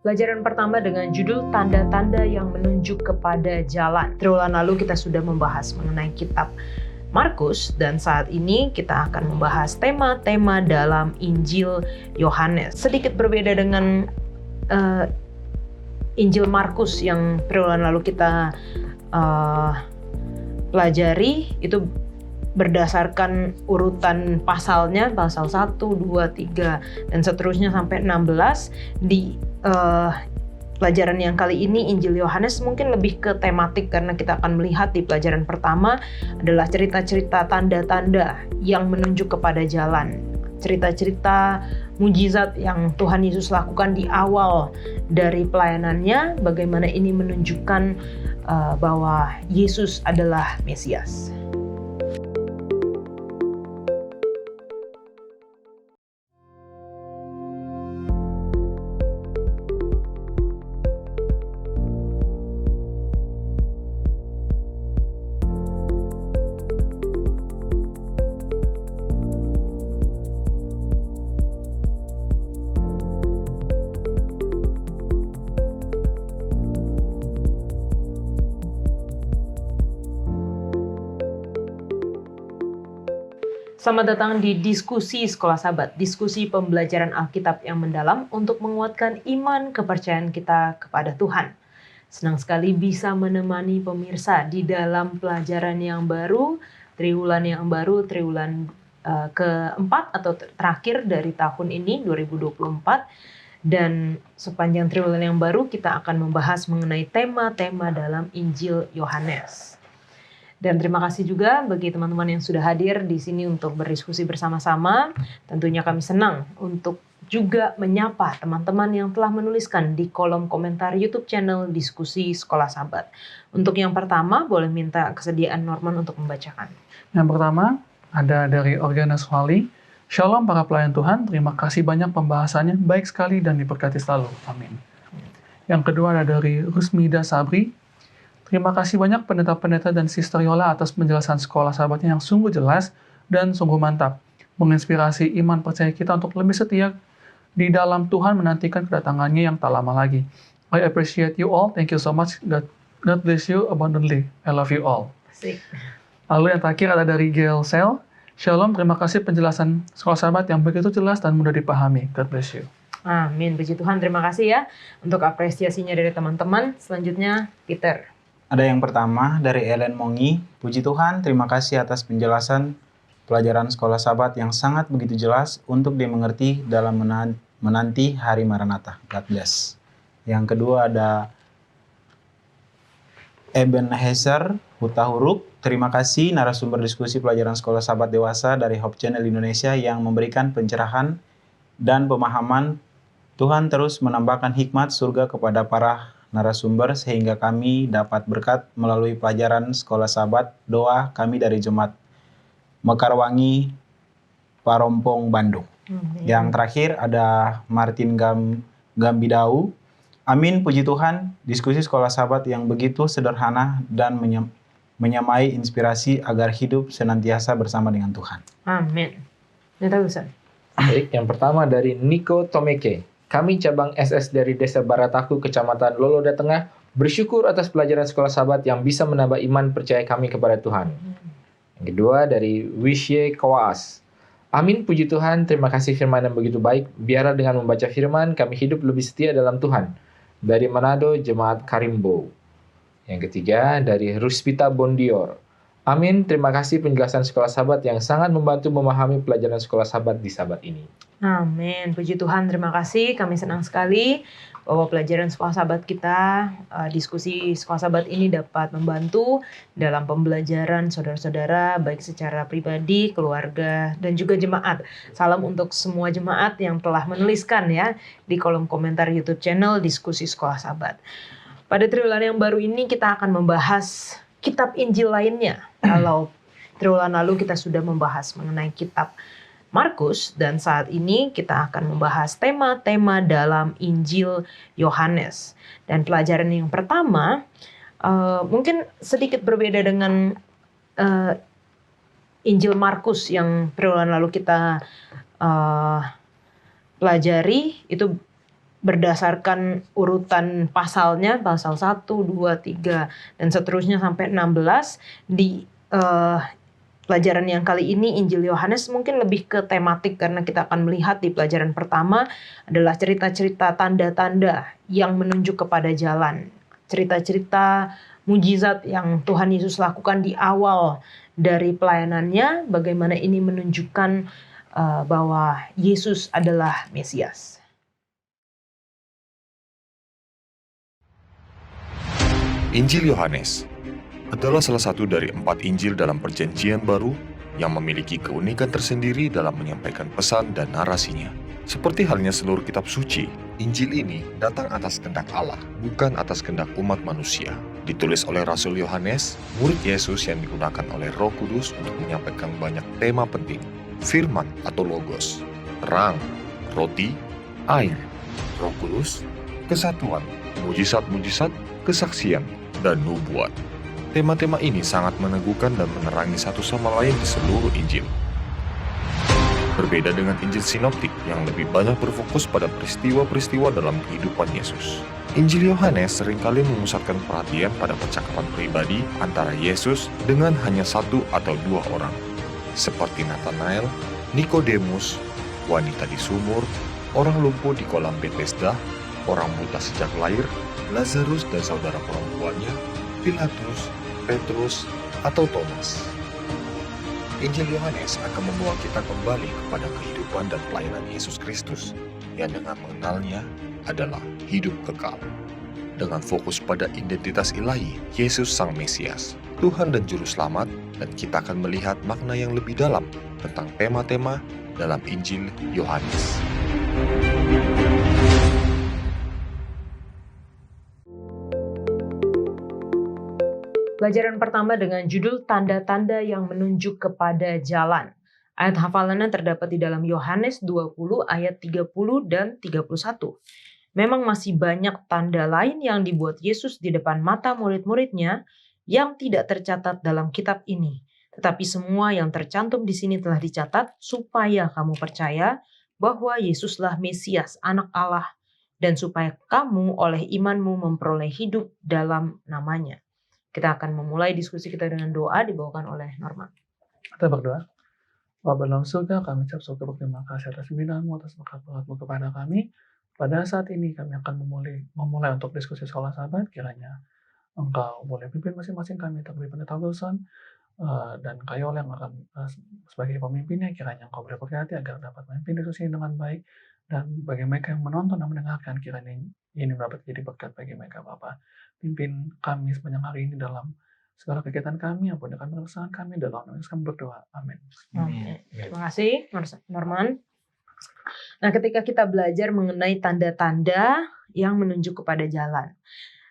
Pelajaran pertama dengan judul tanda-tanda yang menunjuk kepada jalan. Triwulan lalu kita sudah membahas mengenai kitab Markus dan saat ini kita akan membahas tema-tema dalam Injil Yohanes. Sedikit berbeda dengan Injil Markus yang triwulan lalu kita pelajari, itu berdasarkan urutan pasalnya, pasal 1, 2, 3, dan seterusnya sampai 16. Di pelajaran yang kali ini Injil Yohanes mungkin lebih ke tematik karena kita akan melihat di pelajaran pertama adalah cerita-cerita tanda-tanda yang menunjuk kepada jalan. Cerita-cerita mujizat yang Tuhan Yesus lakukan di awal dari pelayanannya, bagaimana ini menunjukkan bahwa Yesus adalah Mesias. Selamat datang di Diskusi Sekolah Sahabat, diskusi pembelajaran Alkitab yang mendalam untuk menguatkan iman kepercayaan kita kepada Tuhan. Senang sekali bisa menemani pemirsa di dalam pelajaran yang baru, triwulan keempat atau terakhir dari tahun ini, 2024. Dan sepanjang triwulan yang baru kita akan membahas mengenai tema-tema dalam Injil Yohanes. Dan terima kasih juga bagi teman-teman yang sudah hadir di sini untuk berdiskusi bersama-sama. Tentunya kami senang untuk juga menyapa teman-teman yang telah menuliskan di kolom komentar YouTube channel Diskusi Sekolah Sahabat. Untuk yang pertama, boleh minta kesediaan Norman untuk membacakan. Yang pertama, ada dari Organas Wali. Shalom para pelayan Tuhan, terima kasih banyak pembahasannya, baik sekali dan diberkati selalu. Amin. Yang kedua ada dari Rusmida Sabri. Terima kasih banyak pendeta-pendeta dan Sister Yola atas penjelasan sekolah sahabatnya yang sungguh jelas dan sungguh mantap. Menginspirasi iman percaya kita untuk lebih setia di dalam Tuhan menantikan kedatangannya yang tak lama lagi. I appreciate you all. Thank you so much. God bless you abundantly. I love you all. Asik. Lalu yang terakhir ada dari Gail Sel. Shalom, terima kasih penjelasan sekolah sahabat yang begitu jelas dan mudah dipahami. God bless you. Amin. Puji Tuhan, terima kasih ya untuk apresiasinya dari teman-teman. Selanjutnya, Peter. Ada yang pertama dari Ellen Mongi. Puji Tuhan, terima kasih atas penjelasan pelajaran sekolah sahabat yang sangat begitu jelas untuk dimengerti dalam menanti hari Maranatha. God bless. Yang kedua ada Ebenezer Huta Huruk. Terima kasih narasumber diskusi pelajaran sekolah sahabat dewasa dari Hope Channel Indonesia yang memberikan pencerahan dan pemahaman. Tuhan terus menambahkan hikmat surga kepada para narasumber sehingga kami dapat berkat melalui pelajaran sekolah sahabat. Doa kami dari Jemaat Mekarwangi, Parompong, Bandung. Yang terakhir ada Martin Gambidau. Amin, puji Tuhan, diskusi sekolah sahabat yang begitu sederhana dan menyamai inspirasi agar hidup senantiasa bersama dengan Tuhan. Amin. Baik, yang pertama dari Niko Tomeke. Kami cabang SS dari Desa Barataku, Kecamatan Loloda Tengah, bersyukur atas pelajaran sekolah sahabat yang bisa menambah iman percaya kami kepada Tuhan. Yang kedua dari Wisye Kawaas. Amin, puji Tuhan, terima kasih firman yang begitu baik. Biarlah dengan membaca firman, kami hidup lebih setia dalam Tuhan. Dari Manado, Jemaat Karimbo. Yang ketiga dari Ruspita Bondior. Amin, terima kasih penjelasan sekolah sahabat yang sangat membantu memahami pelajaran sekolah sahabat di sahabat ini. Amin, puji Tuhan, terima kasih. Kami senang sekali bahwa pelajaran sekolah sahabat kita, diskusi sekolah sahabat ini dapat membantu dalam pembelajaran saudara-saudara, baik secara pribadi, keluarga, dan juga jemaat. Salam untuk semua jemaat yang telah menuliskan ya di kolom komentar YouTube channel Diskusi Sekolah Sahabat. Pada triwulan yang baru ini kita akan membahas kitab Injil lainnya. Kalau triwulan lalu kita sudah membahas mengenai kitab Markus dan saat ini kita akan membahas tema-tema dalam Injil Yohanes. Dan pelajaran yang pertama mungkin sedikit berbeda dengan Injil Markus yang triwulan lalu kita pelajari, itu berdasarkan urutan pasalnya, pasal 1, 2, 3, dan seterusnya sampai 16. Di pelajaran yang kali ini Injil Yohanes mungkin lebih ke tematik, karena kita akan melihat di pelajaran pertama adalah cerita-cerita tanda-tanda yang menunjuk kepada jalan. Cerita-cerita mujizat yang Tuhan Yesus lakukan di awal dari pelayanannya, bagaimana ini menunjukkan bahwa Yesus adalah Mesias. Injil Yohanes adalah salah satu dari 4 Injil dalam Perjanjian Baru yang memiliki keunikan tersendiri dalam menyampaikan pesan dan narasinya. Seperti halnya seluruh kitab suci, Injil ini datang atas kehendak Allah, bukan atas kehendak umat manusia. Ditulis oleh Rasul Yohanes, murid Yesus yang digunakan oleh Roh Kudus untuk menyampaikan banyak tema penting: firman atau logos, terang, roti, air, Roh Kudus, kesatuan, mujizat-mujizat, kesaksian, dan nubuat. Tema-tema ini sangat meneguhkan dan menerangi satu sama lain di seluruh Injil. Berbeda dengan Injil Sinoptik yang lebih banyak berfokus pada peristiwa-peristiwa dalam kehidupan Yesus. Injil Yohanes seringkali memusatkan perhatian pada percakapan pribadi antara Yesus dengan hanya 1 atau 2 orang, seperti Nathanael, Nikodemus, wanita di sumur, orang lumpuh di kolam Bethesda, orang buta sejak lahir, Lazarus dan saudara perempuannya, Pilatus, Petrus, atau Thomas. Injil Yohanes akan membawa kita kembali kepada kehidupan dan pelayanan Yesus Kristus yang dengan mengenalnya adalah hidup kekal. Dengan fokus pada identitas ilahi, Yesus Sang Mesias, Tuhan dan Juru Selamat, dan kita akan melihat makna yang lebih dalam tentang tema-tema dalam Injil Yohanes. Pelajaran pertama dengan judul tanda-tanda yang menunjuk kepada jalan. Ayat hafalannya terdapat di dalam Yohanes 20 ayat 30 dan 31. Memang masih banyak tanda lain yang dibuat Yesus di depan mata murid-muridnya yang tidak tercatat dalam kitab ini. Tetapi semua yang tercantum di sini telah dicatat supaya kamu percaya bahwa Yesuslah Mesias, Anak Allah, dan supaya kamu oleh imanmu memperoleh hidup dalam namanya. Kita akan memulai diskusi kita dengan doa dibawakan oleh Norman. Kita berdoa. Bapa dalam surga, kami ucap syukur berterima kasih atas pembinaanmu, atas berkat-berkat-mu kepada kami. Pada saat ini kami akan memulai untuk diskusi sekolah sahabat. Kiranya Engkau boleh pimpin masing-masing kami, terlebih Pendeta Wilson dan Kayol yang akan sebagai pemimpinnya. Kiranya Engkau boleh berkati agar dapat memimpin diskusi ini dengan baik. Dan bagi mereka yang menonton dan mendengarkan, kiranya ini dapat jadi berkat bagi mereka, Bapa. Pimpin kami sepanjang hari ini dalam segala kegiatan kami, ampunikan kesalahan kami, dalam nama Yesus kami berdoa. Amin. Terima kasih, Norman. Nah, ketika kita belajar mengenai tanda-tanda yang menunjuk kepada jalan,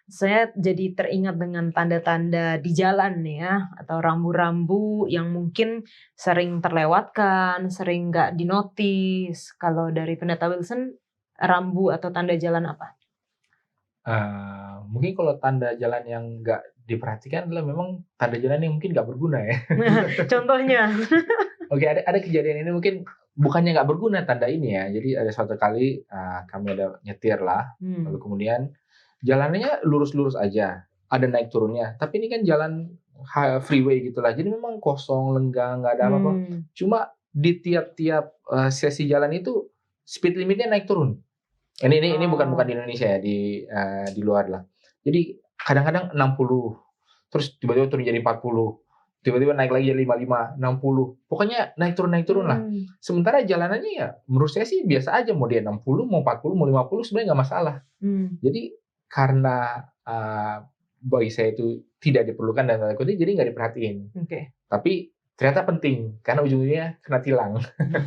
saya jadi teringat dengan tanda-tanda di jalan ya, atau rambu-rambu yang mungkin sering terlewatkan, sering nggak dinotis. Kalau dari Pendeta Wilson, rambu atau tanda jalan apa? Mungkin kalau tanda jalan yang nggak diperhatikan adalah memang tanda jalan yang mungkin nggak berguna ya. Contohnya? Oke, ada kejadian ini mungkin bukannya nggak berguna tanda ini ya. Jadi ada suatu kali kami ada nyetir lah, lalu kemudian jalannya lurus-lurus aja, ada naik turunnya. Tapi ini kan jalan freeway gitulah, jadi memang kosong, lenggang, nggak ada apa-apa. Cuma di tiap-tiap sesi jalan itu speed limitnya naik turun. Ini bukan di Indonesia ya, di luar lah. Jadi kadang-kadang 60, terus tiba-tiba turun jadi 40, tiba-tiba naik lagi jadi 55, 60. Pokoknya naik turun lah. Sementara jalanannya ya menurut saya sih biasa aja, mau dia 60, mau 40, mau 50 sebenarnya nggak masalah. Jadi karena bagi saya itu tidak diperlukan dan tanda kutip, jadi nggak diperhatiin. Tapi ternyata penting karena ujung-ujungnya kena tilang.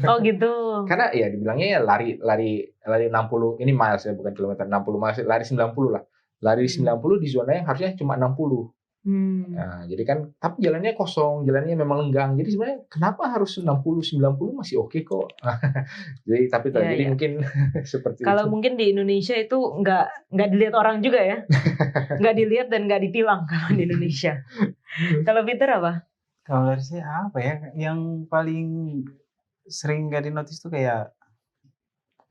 Oh gitu. Karena ya dibilangnya ya lari 60, ini miles ya bukan kilometer, 60 miles, lari 90 lah. Lari 90 di zona yang harusnya cuma 60. Nah, jadi kan tapi jalannya kosong, jalannya memang lenggang. Jadi sebenarnya kenapa harus 60 90 masih oke kok. Jadi mungkin seperti kalau itu. mungkin di Indonesia itu nggak dilihat orang juga ya. Nggak dilihat dan nggak ditilang kalau di Indonesia. Kalau Peter apa? Kalau dari saya apa ya, yang paling sering gak dinotis tuh kayak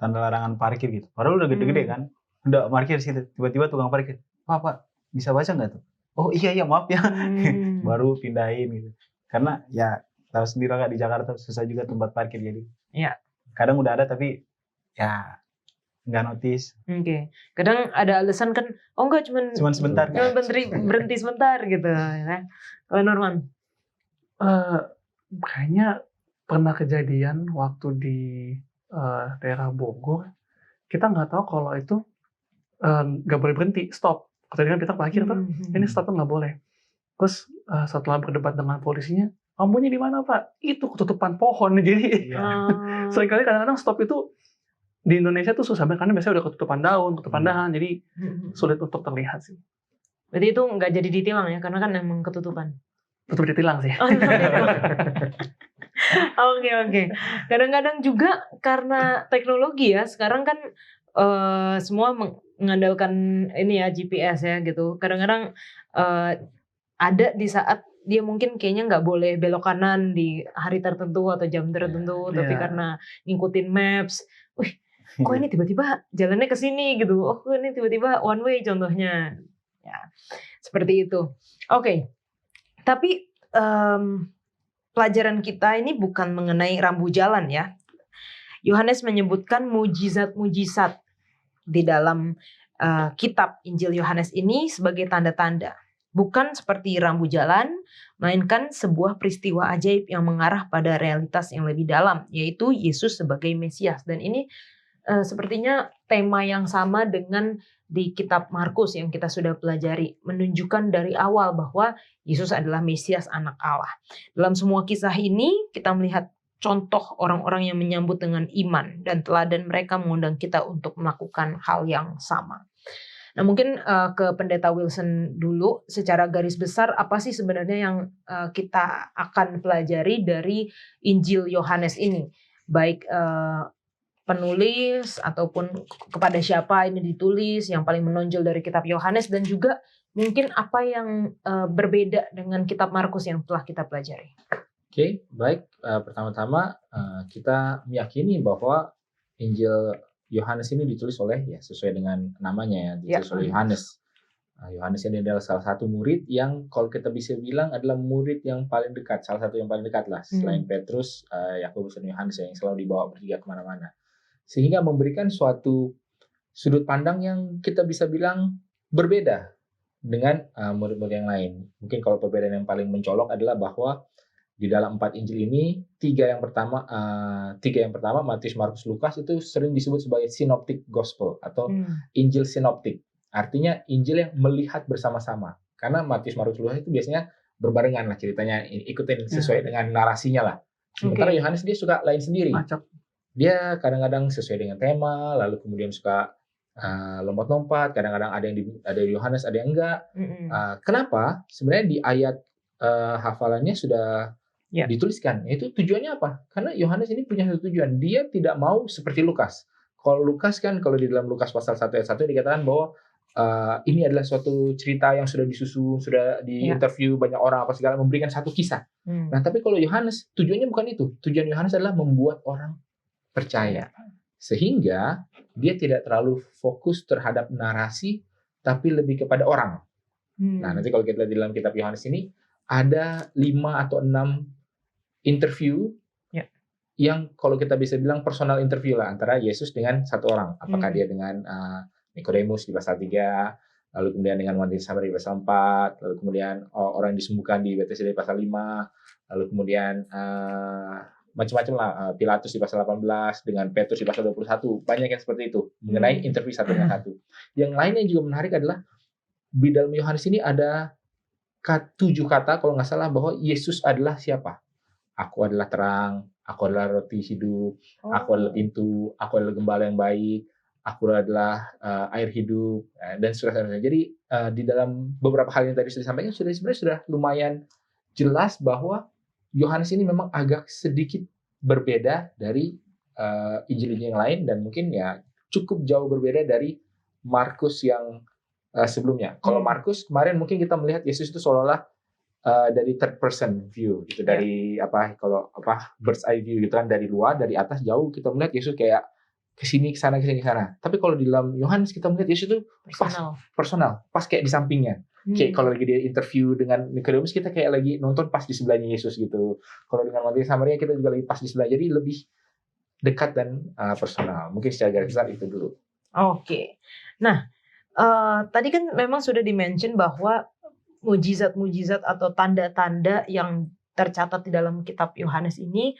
tanda larangan parkir gitu. Padahal udah gede-gede kan, udah parkir situ. Tiba-tiba tukang parkir, Pak, bisa baca nggak tuh? Oh iya maaf ya, baru pindahin gitu. Karena ya tahu sendiri lah di Jakarta susah juga tempat parkir jadi. Iya. Kadang udah ada tapi ya nggak notice. Oke. Kadang ada alasan kan, oh enggak cuman sebentar. Cuma berhenti sebentar gitu. Ya. Kalau Norman? Kayaknya pernah kejadian waktu di daerah Bogor, kita nggak tahu kalau itu nggak boleh berhenti, stop. Tadi kan kita parkir tuh, ini stop tuh nggak boleh. Terus setelah berdebat dengan polisinya, lampunya di mana Pak? Itu ketutupan pohon. Jadi seringkali kadang-kadang stop itu di Indonesia tuh susah banget karena biasanya udah ketutupan daun, ketutupan dahan, jadi sulit untuk terlihat sih. Berarti itu nggak jadi ditilang ya, karena kan emang ketutupan. Tetap ditilang sih. Oh, Oke. Kadang-kadang juga karena teknologi ya, sekarang kan semua mengandalkan ini ya GPS ya gitu. Kadang-kadang ada di saat dia mungkin kayaknya nggak boleh belok kanan di hari tertentu atau jam tertentu, tapi karena ngikutin maps, kok ini tiba-tiba jalannya ke sini gitu. Oh, ini tiba-tiba one way contohnya. Ya, seperti itu. Oke. Tapi pelajaran kita ini bukan mengenai rambu jalan ya. Yohanes menyebutkan mujizat-mujizat di dalam kitab Injil Yohanes ini sebagai tanda-tanda. Bukan seperti rambu jalan, melainkan sebuah peristiwa ajaib yang mengarah pada realitas yang lebih dalam, yaitu Yesus sebagai Mesias. Dan ini sepertinya tema yang sama dengan di kitab Markus yang kita sudah pelajari, menunjukkan dari awal bahwa Yesus adalah Mesias, anak Allah. Dalam semua kisah ini kita melihat contoh orang-orang yang menyambut dengan iman dan teladan mereka mengundang kita untuk melakukan hal yang sama. Nah, mungkin ke Pendeta Wilson dulu, secara garis besar apa sih sebenarnya yang kita akan pelajari dari Injil Yohanes ini, baik penulis ataupun kepada siapa ini ditulis, yang paling menonjol dari kitab Yohanes, dan juga mungkin apa yang berbeda dengan kitab Markus yang telah kita pelajari. Oke, baik. Pertama-tama kita meyakini bahwa Injil Yohanes ini ditulis oleh, ya sesuai dengan namanya ya, ditulis oleh Yohanes. Yohanes ini adalah salah satu murid yang kalau kita bisa bilang adalah murid yang paling dekat, salah satu yang paling dekat lah, selain Petrus, Yakobus dan Yohanes yang selalu dibawa bertiga kemana-mana. Sehingga memberikan suatu sudut pandang yang kita bisa bilang berbeda dengan murid-murid yang lain. Mungkin kalau perbedaan yang paling mencolok adalah bahwa di dalam 4 Injil ini, tiga yang pertama, Matius, Markus, Lukas itu sering disebut sebagai synoptic gospel atau Injil sinoptik. Artinya Injil yang melihat bersama-sama. Karena Matius, Markus, Lukas itu biasanya berbarengan lah ceritanya, ikutin sesuai dengan narasinya lah. Sementara Yohanes dia suka lain sendiri. Acap. Dia kadang-kadang sesuai dengan tema, lalu kemudian suka lompat-lompat, kadang-kadang ada yang Yohanes, ada yang enggak. Kenapa? Sebenarnya di ayat hafalannya sudah dituliskan. Itu tujuannya apa? Karena Yohanes ini punya satu tujuan. Dia tidak mau seperti Lukas. Kalau Lukas kan, kalau di dalam Lukas pasal 1 ayat 1 dikatakan bahwa ini adalah suatu cerita yang sudah disusun, sudah diinterview banyak orang apa segala, memberikan satu kisah. Nah, tapi kalau Yohanes tujuannya bukan itu. Tujuan Yohanes adalah membuat orang percaya. Sehingga dia tidak terlalu fokus terhadap narasi, tapi lebih kepada orang. Nah, nanti kalau kita lihat di dalam kitab Yohanes ini, ada 5 atau 6 interview yang kalau kita bisa bilang personal interview lah, antara Yesus dengan satu orang. Apakah dia dengan Nikodemus di pasal 3, lalu kemudian dengan wanita Samaria di pasal 4, lalu kemudian orang yang disembuhkan di Betesda di pasal 5, lalu kemudian macam-macam lah, Pilatus di pasal 18, dengan Petrus di pasal 21, banyak yang seperti itu, mengenai interview satu dengan satu. Yang lain yang juga menarik adalah, di dalam Yohanes ini ada 7 kata, kalau nggak salah, bahwa Yesus adalah siapa? Aku adalah terang, aku adalah roti hidup, aku adalah pintu, aku adalah gembala yang baik, aku adalah air hidup, dan seterusnya. Jadi di dalam beberapa hal yang tadi sudah disampaikan, sebenarnya sudah lumayan jelas bahwa Yohanes ini memang agak sedikit berbeda dari Injil-Injil yang lain, dan mungkin ya cukup jauh berbeda dari Markus yang sebelumnya. Kalau Markus kemarin mungkin kita melihat Yesus itu seolah-olah dari third person view gitu, dari bird's eye view gitu kan, dari luar, dari atas jauh kita melihat Yesus kayak kesini, kesana, kesini, kesana. Tapi kalau di dalam Yohanes kita melihat Yesus itu personal, pas kayak di sampingnya. Kayak kalau lagi dia interview dengan Nikodemus, kita kayak lagi nonton pas di sebelahnya Yesus gitu. Kalau dengan Matius Samaria kita juga lagi pas di sebelah. Jadi lebih dekat dan personal. Mungkin secara garis besar itu dulu. Oke. Nah, tadi kan memang sudah di-mention bahwa mujizat-mujizat atau tanda-tanda yang tercatat di dalam kitab Yohanes ini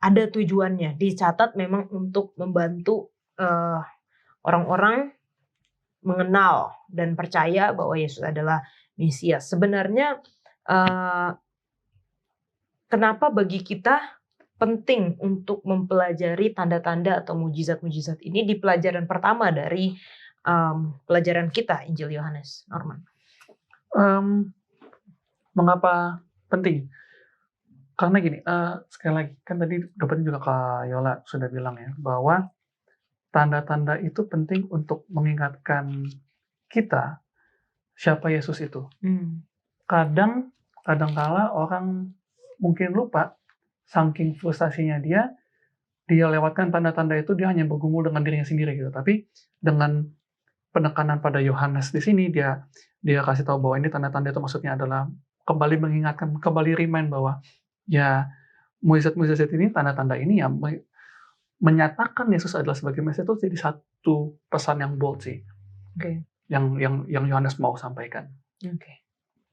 ada tujuannya. Dicatat memang untuk membantu orang-orang mengenal dan percaya bahwa Yesus adalah Mesias. Sebenarnya kenapa bagi kita penting untuk mempelajari tanda-tanda atau mujizat-mujizat ini di pelajaran pertama dari pelajaran kita Injil Yohanes, Norman? Mengapa penting? Karena gini, sekali lagi kan tadi Dokter juga Kak Yola sudah bilang ya bahwa tanda-tanda itu penting untuk mengingatkan kita siapa Yesus itu. Kadang-kala orang mungkin lupa, saking frustasinya dia lewatkan tanda-tanda itu, dia hanya bergumul dengan dirinya sendiri gitu. Tapi dengan penekanan pada Yohanes di sini, dia kasih tahu bahwa ini tanda-tanda itu maksudnya adalah kembali mengingatkan, kembali remind bahwa ya mujizat-mujizat ini, tanda-tanda ini ya menyatakan Yesus adalah sebagai Mesias, itu jadi satu pesan yang bold sih. Oke. Yang Yohanes mau sampaikan. Oke.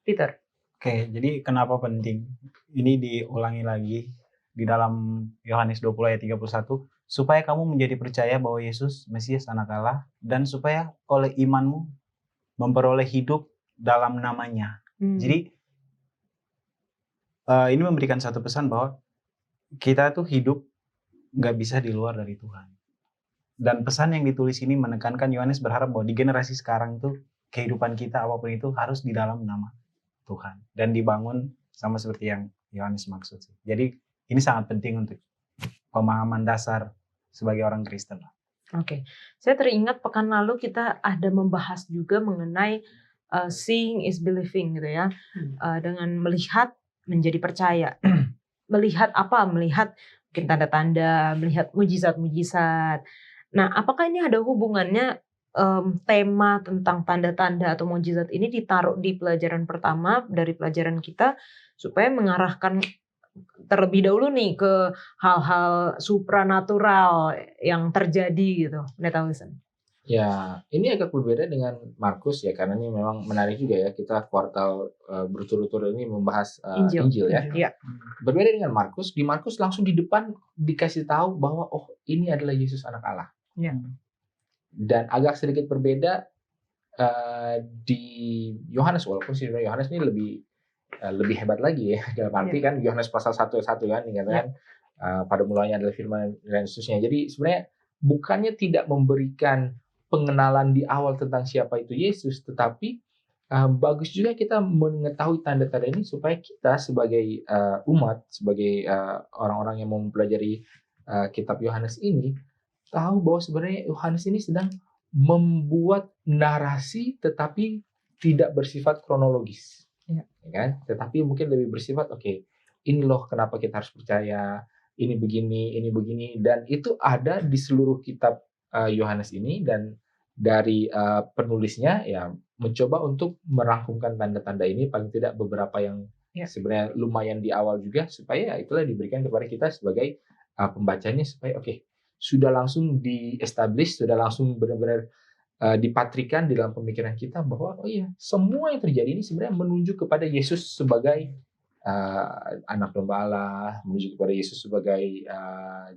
Peter. Oke, jadi kenapa penting? Ini diulangi lagi di dalam Yohanes 20 ayat 31, supaya kamu menjadi percaya bahwa Yesus Mesias Anak Allah, dan supaya oleh imanmu memperoleh hidup dalam namanya. Jadi ini memberikan satu pesan bahwa kita tuh hidup nggak bisa di luar dari Tuhan. Dan pesan yang ditulis ini menekankan Yohanes berharap bahwa di generasi sekarang tuh kehidupan kita apapun itu harus di dalam nama Tuhan dan dibangun sama seperti yang Yohanes maksud sih. Jadi ini sangat penting untuk pemahaman dasar sebagai orang Kristen. Oke. Saya teringat pekan lalu kita ada membahas juga mengenai seeing is believing gitu ya. Dengan melihat menjadi percaya. Melihat apa? Melihat mungkin tanda-tanda, melihat mujizat-mujizat. Nah, apakah ini ada hubungannya tema tentang tanda-tanda atau mujizat ini ditaruh di pelajaran pertama dari pelajaran kita supaya mengarahkan terlebih dahulu nih ke hal-hal supranatural yang terjadi gitu, Pendeta Wilson? Ya, ini agak berbeda dengan Markus ya, karena ini memang menarik juga ya, kita kuartal berturut-turut ini membahas Injil ya. Iya. Berbeda dengan Markus, di Markus langsung di depan dikasih tahu bahwa oh ini adalah Yesus Anak Allah. Iya. Dan agak sedikit berbeda di Yohanes, walaupun sebenarnya Yohanes ini lebih hebat lagi ya, dalam arti kan Yohanes pasal 1 kan dikatakan pada mulanya adalah firman dan seterusnya. Jadi sebenarnya bukannya tidak memberikan pengenalan di awal tentang siapa itu Yesus, tetapi bagus juga kita mengetahui tanda-tanda ini supaya kita sebagai umat, sebagai orang-orang yang mau mempelajari kitab Yohanes ini tahu bahwa sebenarnya Yohanes ini sedang membuat narasi tetapi tidak bersifat kronologis. Ya kan? Tetapi mungkin lebih bersifat ini loh kenapa kita harus percaya, ini begini, dan itu ada di seluruh kitab Yohanes ini, dan dari penulisnya ya mencoba untuk merangkumkan tanda-tanda ini, paling tidak beberapa yang sebenarnya lumayan di awal juga, supaya itulah diberikan kepada kita sebagai pembacanya, supaya sudah langsung di-establish, sudah langsung benar-benar dipatrikan di dalam pemikiran kita bahwa semua yang terjadi ini sebenarnya menunjuk kepada Yesus sebagai anak domba Allah, menuju kepada Yesus sebagai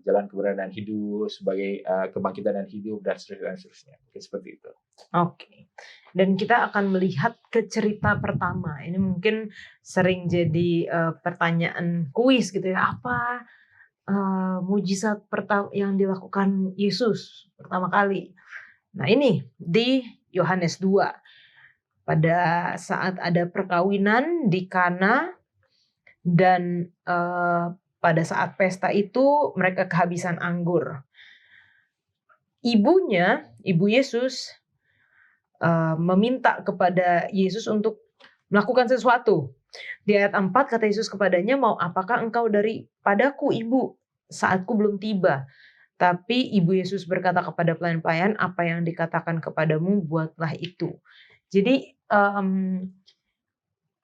jalan kebenaran dan hidup, sebagai kebangkitan dan hidup, dan seterusnya. Mungkin seperti itu. Oke. Dan kita akan melihat ke cerita pertama. Ini mungkin sering jadi pertanyaan kuis gitu ya. Apa mujizat pertama yang dilakukan Yesus pertama kali? Nah, ini di Yohanes 2. Pada saat ada perkawinan di Kana, dan pada saat pesta itu mereka kehabisan anggur. Ibu Yesus meminta kepada Yesus untuk melakukan sesuatu. Di ayat 4 kata Yesus kepadanya, "Mau apakah engkau daripadaku, Ibu? Saatku belum tiba." Tapi Ibu Yesus berkata kepada pelayan-pelayan, apa yang dikatakan kepadamu, buatlah itu. Jadi,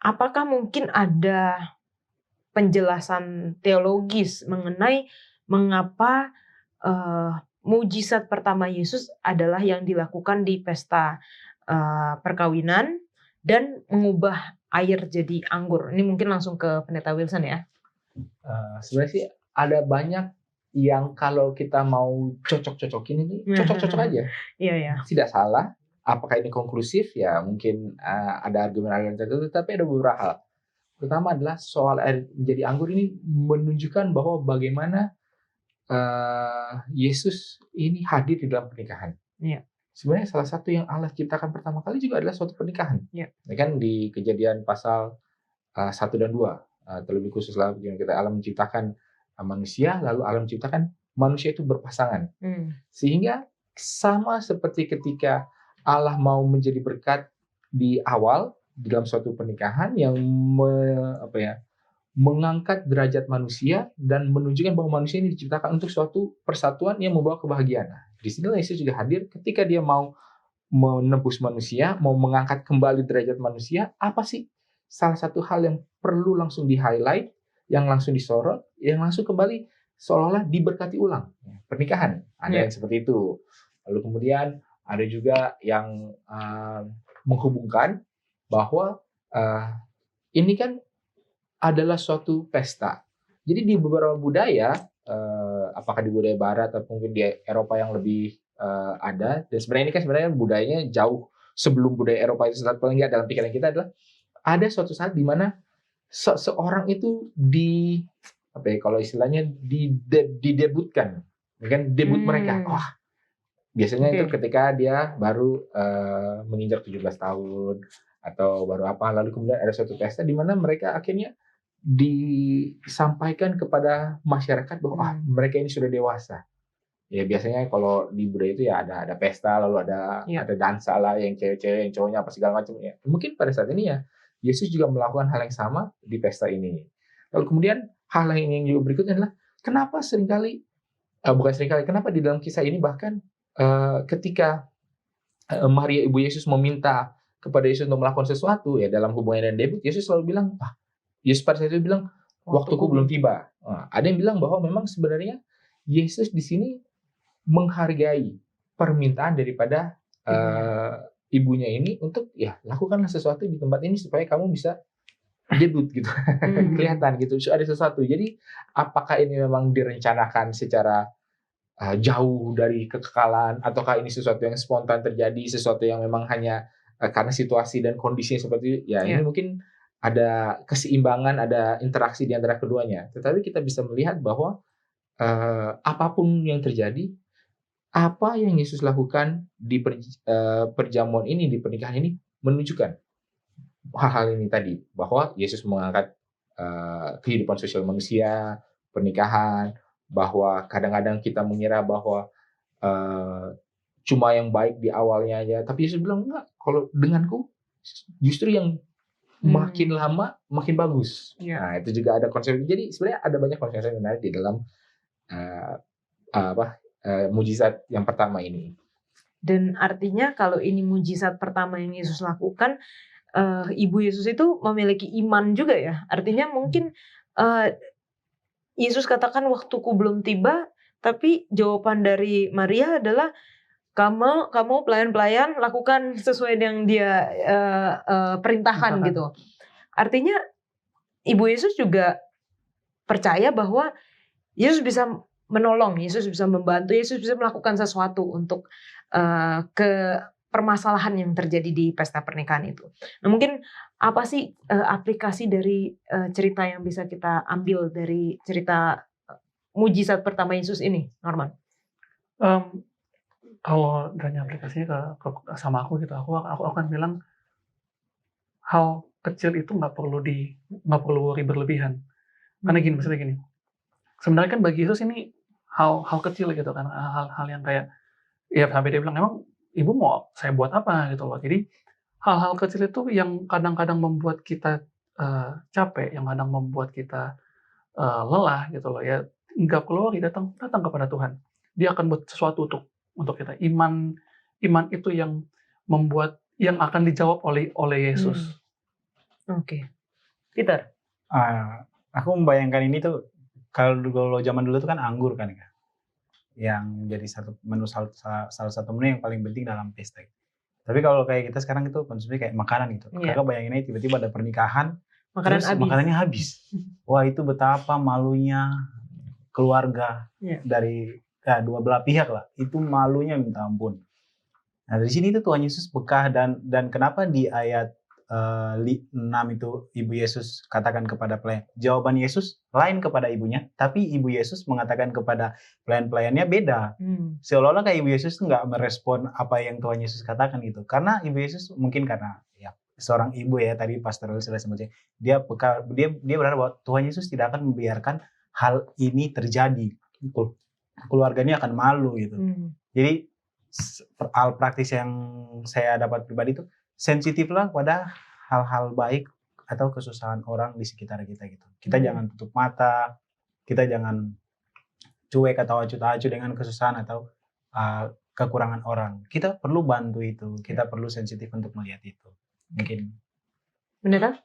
apakah mungkin ada penjelasan teologis mengenai mengapa mujizat pertama Yesus adalah yang dilakukan di pesta perkawinan dan mengubah air jadi anggur? Ini mungkin langsung ke Pendeta Wilson ya. Sebenarnya sih ada banyak yang kalau kita mau cocok-cocokin ini cocok-cocok aja. Iya ya. Tidak salah. Apakah ini konklusif? Ya mungkin ada argumen-argumen tertentu, tapi ada beberapa hal. Pertama adalah soal air menjadi anggur ini menunjukkan bahwa bagaimana Yesus ini hadir di dalam pernikahan. Iya. Sebenarnya salah satu yang Allah ciptakan pertama kali juga adalah suatu pernikahan. Iya. Ya kan di Kejadian pasal 1 dan 2. Terlebih khusus lah kita Allah menciptakan manusia, lalu Allah menciptakan manusia itu berpasangan. Sehingga sama seperti ketika Allah mau menjadi berkat di awal di dalam suatu pernikahan yang mengangkat derajat manusia dan menunjukkan bahwa manusia ini diciptakan untuk suatu persatuan yang membawa kebahagiaan. Di sini Yesus juga hadir ketika dia mau menebus manusia, mau mengangkat kembali derajat manusia. Apa sih salah satu hal yang perlu langsung di-highlight, yang langsung disorot, yang langsung kembali seolah-olah diberkati ulang? Pernikahan. Ada yang seperti itu. Lalu kemudian ada juga yang menghubungkan bahwa ini kan adalah suatu pesta. Jadi di beberapa budaya, apakah di budaya Barat atau mungkin di Eropa yang lebih ada, dan sebenarnya ini kan sebenarnya budayanya jauh sebelum budaya Eropa itu, paling nggak dalam pikiran kita adalah ada suatu saat di mana seorang itu kalau istilahnya didebutkan, kan debut mereka. Wah, biasanya itu ketika dia baru menginjak 17 tahun atau baru apa, lalu kemudian ada suatu pesta di mana mereka akhirnya disampaikan kepada masyarakat bahwa mereka ini sudah dewasa. Ya biasanya kalau di budaya itu ya ada pesta, lalu ada dansa lah, yang cewek-cewek, yang cowoknya apa segala macam ya. Mungkin pada saat ini ya Yesus juga melakukan hal yang sama di pesta ini. Lalu kemudian hal yang juga berikutnya adalah kenapa kenapa di dalam kisah ini bahkan ketika Maria ibu Yesus meminta kepada Yesus untuk melakukan sesuatu ya dalam hubungan dan debut, Yesus selalu bilang, Yesus pada saat itu bilang, waktuku belum tiba. Ada yang bilang bahwa memang sebenarnya Yesus di sini menghargai permintaan daripada ibunya ini untuk ya lakukanlah sesuatu di tempat ini supaya kamu bisa debut gitu. Kelihatan gitu, ada sesuatu. Jadi apakah ini memang direncanakan secara jauh dari kekekalan, ataukah ini sesuatu yang spontan terjadi, sesuatu yang memang hanya karena situasi dan kondisinya seperti itu. Ya ini mungkin ada keseimbangan, ada interaksi di antara keduanya. Tetapi kita bisa melihat bahwa apapun yang terjadi, apa yang Yesus lakukan di perjamuan ini, di pernikahan ini, menunjukkan hal-hal ini tadi, bahwa Yesus mengangkat kehidupan sosial manusia, pernikahan, bahwa kadang-kadang kita mengira bahwa cuma yang baik di awalnya aja, tapi Yesus bilang enggak, kalau denganku justru yang makin lama makin bagus. Nah itu juga ada konsep. Jadi sebenarnya ada banyak konsep yang menarik di dalam mujizat yang pertama ini. Dan artinya kalau ini mujizat pertama yang Yesus lakukan, Ibu Yesus itu memiliki iman juga ya. Artinya mungkin Yesus katakan waktuku belum tiba, tapi jawaban dari Maria adalah kamu pelayan-pelayan lakukan sesuai yang dia perintahkan gitu. Artinya Ibu Yesus juga percaya bahwa Yesus bisa menolong, Yesus bisa membantu, Yesus bisa melakukan sesuatu untuk ke permasalahan yang terjadi di pesta pernikahan itu. Nah mungkin apa sih aplikasi dari cerita yang bisa kita ambil dari cerita mujizat pertama Yesus ini, Norman? Kalau dari aplikasinya sama aku gitu, aku akan bilang hal kecil itu nggak perlu worry berlebihan. Karena maksudnya gini. Sebenarnya kan bagi Yesus ini hal kecil gitu kan, hal yang kayak ya sampai dia bilang emang ibu mau saya buat apa gitu loh. Jadi hal-hal kecil itu yang kadang-kadang membuat kita capek, yang kadang membuat kita lelah gitu loh ya, nggak perlu worry, datang kepada Tuhan. dia akan buat sesuatu untuk kita. Iman itu yang akan dijawab oleh Yesus. Oke. Peter. Aku membayangkan ini tuh kalau zaman dulu tuh kan anggur kan ya, yang jadi salah satu menu yang paling penting dalam pesta. Tapi kalau kayak kita sekarang itu konsumsi kayak makanan gitu. Iya. Kakak bayangin aja tiba-tiba ada pernikahan, Makanan terus habis. makanannya habis. Wah, itu betapa malunya keluarga Iya. dari dua belah pihak lah. Itu malunya minta ampun. Nah, dari sini tuh Tuhan Yesus bekah dan kenapa di ayat 6 itu Ibu Yesus katakan kepada pelayan. Jawaban Yesus lain kepada ibunya, tapi Ibu Yesus mengatakan kepada pelayan-pelayannya beda. Seolah-olah kayak Ibu Yesus nggak merespon apa yang Tuhan Yesus katakan gitu. Karena Ibu Yesus mungkin karena ya seorang ibu ya, tadi Pastor sudah sebutkan, dia berharap bahwa Tuhan Yesus tidak akan membiarkan hal ini terjadi. Keluarganya akan malu gitu. Jadi hal praktis yang saya dapat pribadi itu sensitiflah pada hal-hal baik atau kesusahan orang di sekitar kita gitu. Kita jangan tutup mata, kita jangan cuek atau acuh-acuh dengan kesusahan atau kekurangan orang. Kita perlu bantu itu, kita perlu sensitif untuk melihat itu. Mungkin. Beneran?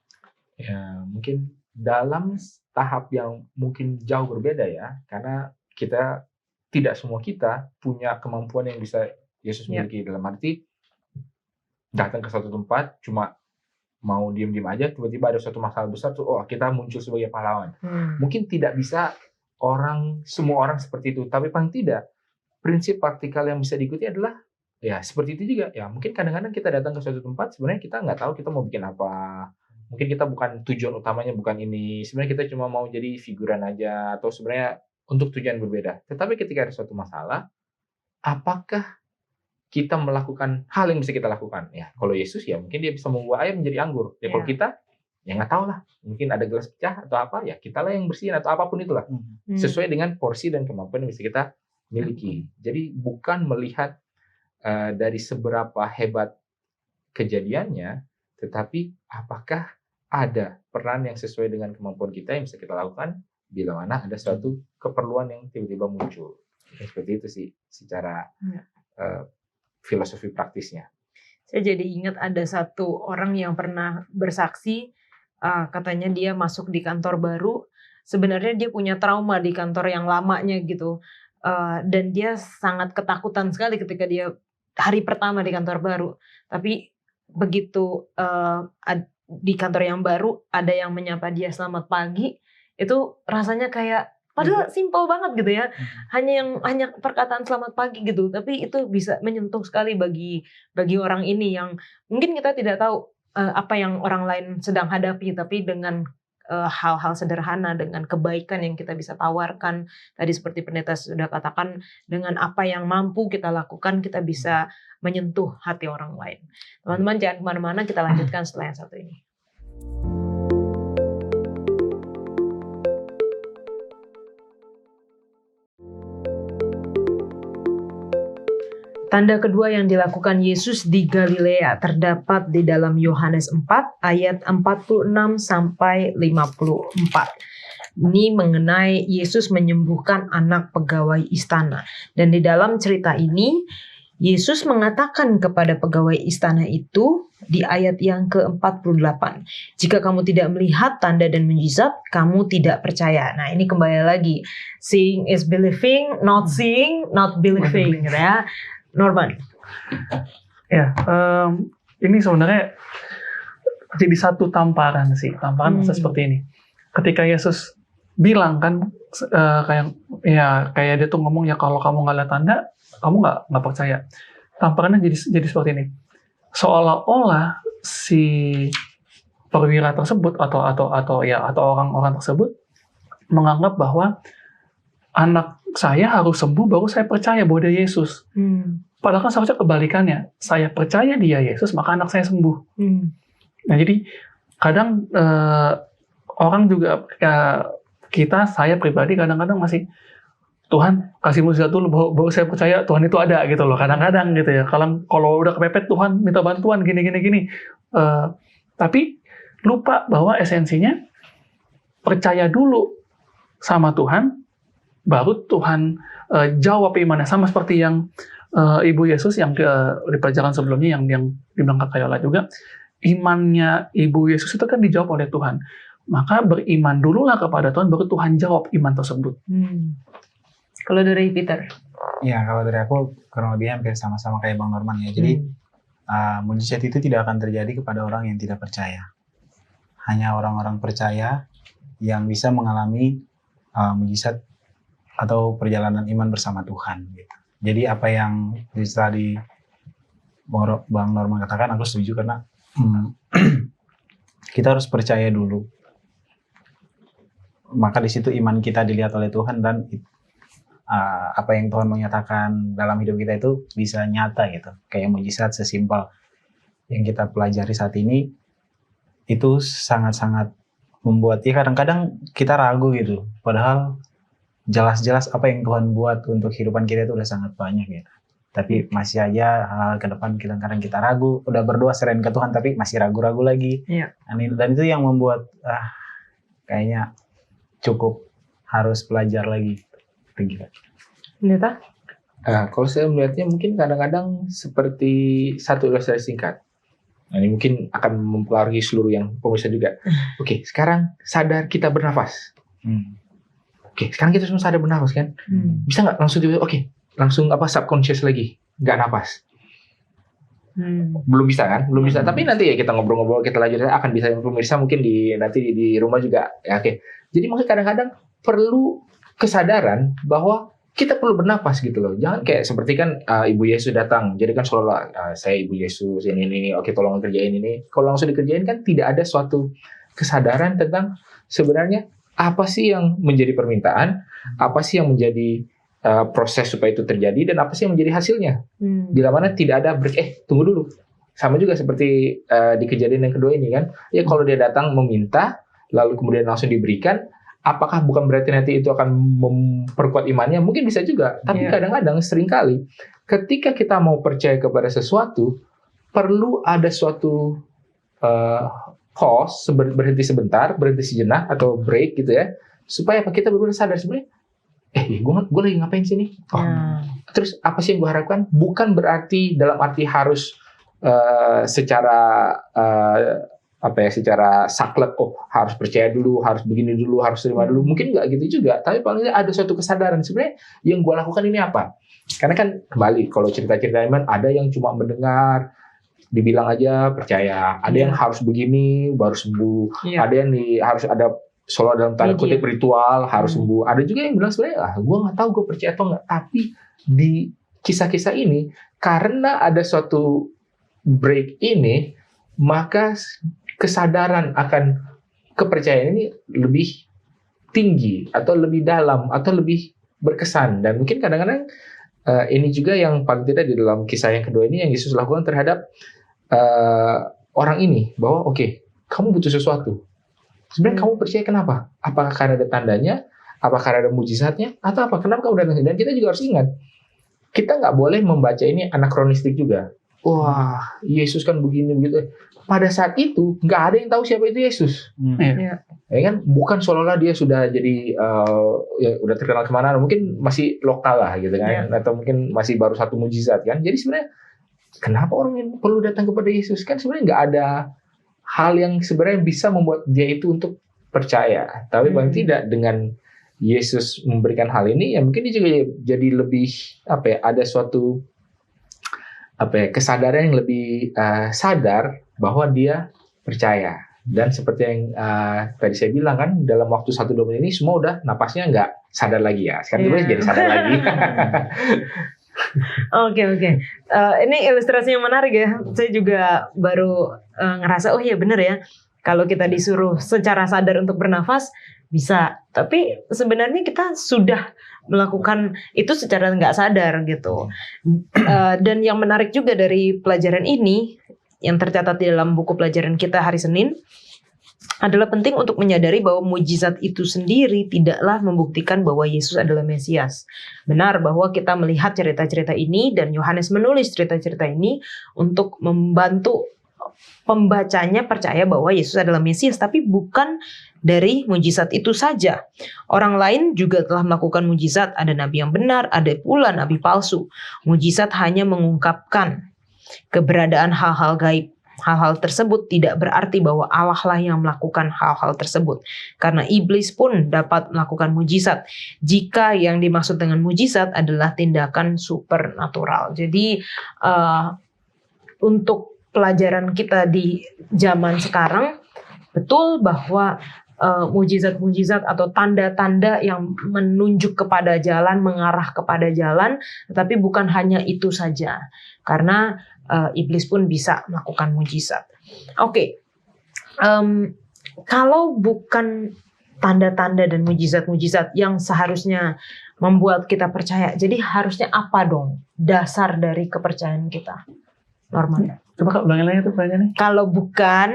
Ya, mungkin dalam tahap yang mungkin jauh berbeda ya, karena tidak semua kita punya kemampuan yang bisa Yesus miliki. Dalam arti datang ke suatu tempat cuma mau diem-diem aja, tiba-tiba ada suatu masalah besar tuh, kita muncul sebagai pahlawan. Mungkin tidak bisa semua orang seperti itu, tapi paling tidak prinsip praktikal yang bisa diikuti adalah ya seperti itu juga. Ya mungkin kadang-kadang kita datang ke suatu tempat sebenarnya kita nggak tahu kita mau bikin apa. Mungkin kita bukan tujuan utamanya bukan ini. Sebenarnya kita cuma mau jadi figuran aja atau sebenarnya untuk tujuan berbeda. Tetapi ketika ada suatu masalah, apakah kita melakukan hal yang bisa kita lakukan? Ya, kalau Yesus ya mungkin dia bisa mengubah air menjadi anggur. Ya kalau kita ya nggak tahu lah. Mungkin ada gelas pecah atau apa, ya kita lah yang bersihin atau apapun itulah. Sesuai dengan porsi dan kemampuan yang bisa kita miliki. Jadi bukan melihat dari seberapa hebat kejadiannya, tetapi apakah ada peran yang sesuai dengan kemampuan kita yang bisa kita lakukan bila mana ada suatu keperluan yang tiba-tiba muncul. Seperti itu sih secara filosofi praktisnya. Saya jadi ingat ada satu orang yang pernah bersaksi, katanya dia masuk di kantor baru, sebenarnya dia punya trauma di kantor yang lamanya gitu, dan dia sangat ketakutan sekali ketika dia hari pertama di kantor baru. Tapi begitu di kantor yang baru ada yang menyapa dia selamat pagi, itu rasanya kayak padahal simpel banget gitu ya, hanya perkataan selamat pagi gitu, tapi itu bisa menyentuh sekali bagi orang ini yang mungkin kita tidak tahu apa yang orang lain sedang hadapi, tapi dengan hal-hal sederhana, dengan kebaikan yang kita bisa tawarkan, tadi seperti pendeta sudah katakan, dengan apa yang mampu kita lakukan, kita bisa menyentuh hati orang lain. Teman-teman jangan kemana-mana, kita lanjutkan setelah yang satu ini. Tanda kedua yang dilakukan Yesus di Galilea terdapat di dalam Yohanes 4 ayat 46 sampai 54. Ini mengenai Yesus menyembuhkan anak pegawai istana. Dan di dalam cerita ini Yesus mengatakan kepada pegawai istana itu di ayat yang ke-48, jika kamu tidak melihat tanda dan mukjizat, kamu tidak percaya. Nah, ini kembali lagi, seeing is believing, not seeing, not believing, gitu ya. Norman. Ya, ini sebenarnya jadi satu tamparan sih, seperti ini. Ketika Yesus bilang kan, kayak dia tuh ngomong ya kalau kamu nggak lihat tanda, kamu nggak percaya. Tamparannya jadi seperti ini. Seolah-olah si perwira tersebut atau orang-orang tersebut menganggap bahwa anak saya harus sembuh baru saya percaya bahwa dia Yesus. Padahal kan seharusnya kebalikannya. Saya percaya dia Yesus, maka anak saya sembuh. Nah, jadi kadang orang juga saya pribadi kadang-kadang masih Tuhan kasih mukjizat dulu baru saya percaya Tuhan itu ada gitu loh. Kadang-kadang gitu ya. Kalau udah kepepet Tuhan minta bantuan gini. Tapi lupa bahwa esensinya percaya dulu sama Tuhan, baru Tuhan jawab imannya, sama seperti yang Ibu Yesus yang di pelajaran sebelumnya yang dibilang Kak Yola juga, imannya Ibu Yesus itu kan dijawab oleh Tuhan. Maka beriman dululah kepada Tuhan, baru Tuhan jawab iman tersebut. Kalau dari Peter? Ya, kalau dari aku kurang lebih hampir sama-sama kayak Bang Norman ya. Jadi mujizat itu tidak akan terjadi kepada orang yang tidak percaya. Hanya orang-orang percaya yang bisa mengalami mujizat atau perjalanan iman bersama Tuhan. Gitu. Jadi apa yang tadi Bang Norman katakan, aku setuju karena kita harus percaya dulu. Maka di situ iman kita dilihat oleh Tuhan dan apa yang Tuhan menyatakan dalam hidup kita itu bisa nyata gitu. Kayak mujizat sesimpel yang kita pelajari saat ini itu sangat-sangat membuat ya kadang-kadang kita ragu gitu. Padahal jelas-jelas apa yang Tuhan buat untuk kehidupan kita itu udah sangat banyak gitu. Tapi masih aja hal ke depan kadang-kadang kita ragu. Udah berdoa serahin ke Tuhan tapi masih ragu-ragu lagi. Iya. Dan itu yang membuat kayaknya cukup harus belajar lagi. Neta? Kalau saya melihatnya mungkin kadang-kadang seperti satu ilustrasi singkat. Nah, ini mungkin akan mempengaruhi seluruh yang pemirsa juga. Oke, sekarang sadar kita bernafas. Oke, sekarang kita semua sadar bernafas kan? Bisa nggak langsung tiba-tiba, langsung subconscious lagi, nggak nafas? Belum bisa kan? Belum bisa. Tapi nanti ya kita ngobrol-ngobrol, kita lanjut akan bisa pemirsa mungkin nanti di rumah juga. Ya, oke. Jadi maksudnya kadang-kadang perlu kesadaran bahwa kita perlu bernafas gitu loh. Jangan kayak seperti kan Ibu Yesus datang. Jadi kan seolah saya Ibu Yesus ini, oke tolong kerjain ini. Kalau langsung dikerjain kan tidak ada suatu kesadaran tentang sebenarnya apa sih yang menjadi permintaan, apa sih yang menjadi proses supaya itu terjadi, dan apa sih yang menjadi hasilnya. Bila mana tidak ada break, tunggu dulu. Sama juga seperti di kejadian yang kedua ini kan. Ya kalau dia datang meminta, lalu kemudian langsung diberikan, apakah bukan berarti nanti itu akan memperkuat imannya? Mungkin bisa juga. Tapi kadang-kadang seringkali ketika kita mau percaya kepada sesuatu, perlu ada suatu pause, berhenti sebentar, berhenti sejenak atau break gitu ya, supaya kita benar-benar sadar sebenarnya, gue lagi ngapain sini? Terus apa sih yang gue harapkan? Bukan berarti dalam arti harus secara saklek, harus percaya dulu, harus begini dulu, harus terima dulu. Mungkin nggak gitu juga, tapi paling tidak ada suatu kesadaran sebenarnya yang gue lakukan ini apa. Karena kan kembali kalau cerita-cerita iman ada yang cuma mendengar, dibilang aja percaya, ada yang harus begini baru sembuh, ada yang harus ada selalu dalam tanda kutip ritual harus sembuh, ada juga yang bilang sebenarnya gue nggak tahu gue percaya atau nggak. Tapi di kisah-kisah ini karena ada suatu break ini, maka kesadaran akan kepercayaan ini lebih tinggi atau lebih dalam atau lebih berkesan. Dan mungkin kadang-kadang ini juga yang paling tidak di dalam kisah yang kedua ini yang Yesus lakukan terhadap orang ini, bahwa kamu butuh sesuatu. Sebenarnya kamu percaya kenapa? Apakah karena ada tandanya? Apakah karena ada mujizatnya? Atau apa? Kenapa kamu datang? Dan kita juga harus ingat, kita nggak boleh membaca ini anakronistik juga. Wah, Yesus kan begini begitu. Pada saat itu nggak ada yang tahu siapa itu Yesus. Ya kan, bukan seolah-olah dia sudah jadi udah terkenal kemana. Mungkin masih lokal lah gitu kan, atau mungkin masih baru satu mujizat kan. Jadi sebenarnya kenapa orang yang perlu datang kepada Yesus? Kan sebenarnya nggak ada hal yang sebenarnya bisa membuat dia itu untuk percaya. Tapi paling tidak dengan Yesus memberikan hal ini, ya mungkin dia juga jadi lebih ada suatu kesadaran yang lebih sadar bahwa dia percaya. Dan seperti yang tadi saya bilang kan, dalam waktu 1-2 menit ini semua udah napasnya nggak sadar lagi ya. Sekarang jadi sadar lagi. Oke. Ini ilustrasi yang menarik ya. Saya juga baru ngerasa, oh iya benar ya. Kalau kita disuruh secara sadar untuk bernafas, bisa. Tapi sebenarnya kita sudah melakukan itu secara nggak sadar gitu. Dan yang menarik juga dari pelajaran ini, yang tercatat di dalam buku pelajaran kita hari Senin, adalah penting untuk menyadari bahwa mujizat itu sendiri tidaklah membuktikan bahwa Yesus adalah Mesias. Benar bahwa kita melihat cerita-cerita ini dan Yohanes menulis cerita-cerita ini untuk membantu pembacanya percaya bahwa Yesus adalah Mesias, tapi bukan dari mujizat itu saja. Orang lain juga telah melakukan mujizat. Ada nabi yang benar, ada pula nabi palsu. Mujizat hanya mengungkapkan keberadaan hal-hal gaib. Hal-hal tersebut tidak berarti bahwa Allah lah yang melakukan hal-hal tersebut. Karena iblis pun dapat melakukan mujizat jika yang dimaksud dengan mujizat adalah tindakan supernatural. Jadi untuk pelajaran kita di zaman sekarang, betul bahwa mujizat-mujizat atau tanda-tanda yang menunjuk kepada jalan, mengarah kepada jalan, tetapi bukan hanya itu saja. Karena iblis pun bisa melakukan mujizat. Oke. Kalau bukan tanda-tanda dan mujizat-mujizat yang seharusnya membuat kita percaya, jadi harusnya apa dong dasar dari kepercayaan kita? Norman. Coba Kak ulangin lagi tuh pertanyaannya. Kalau bukan,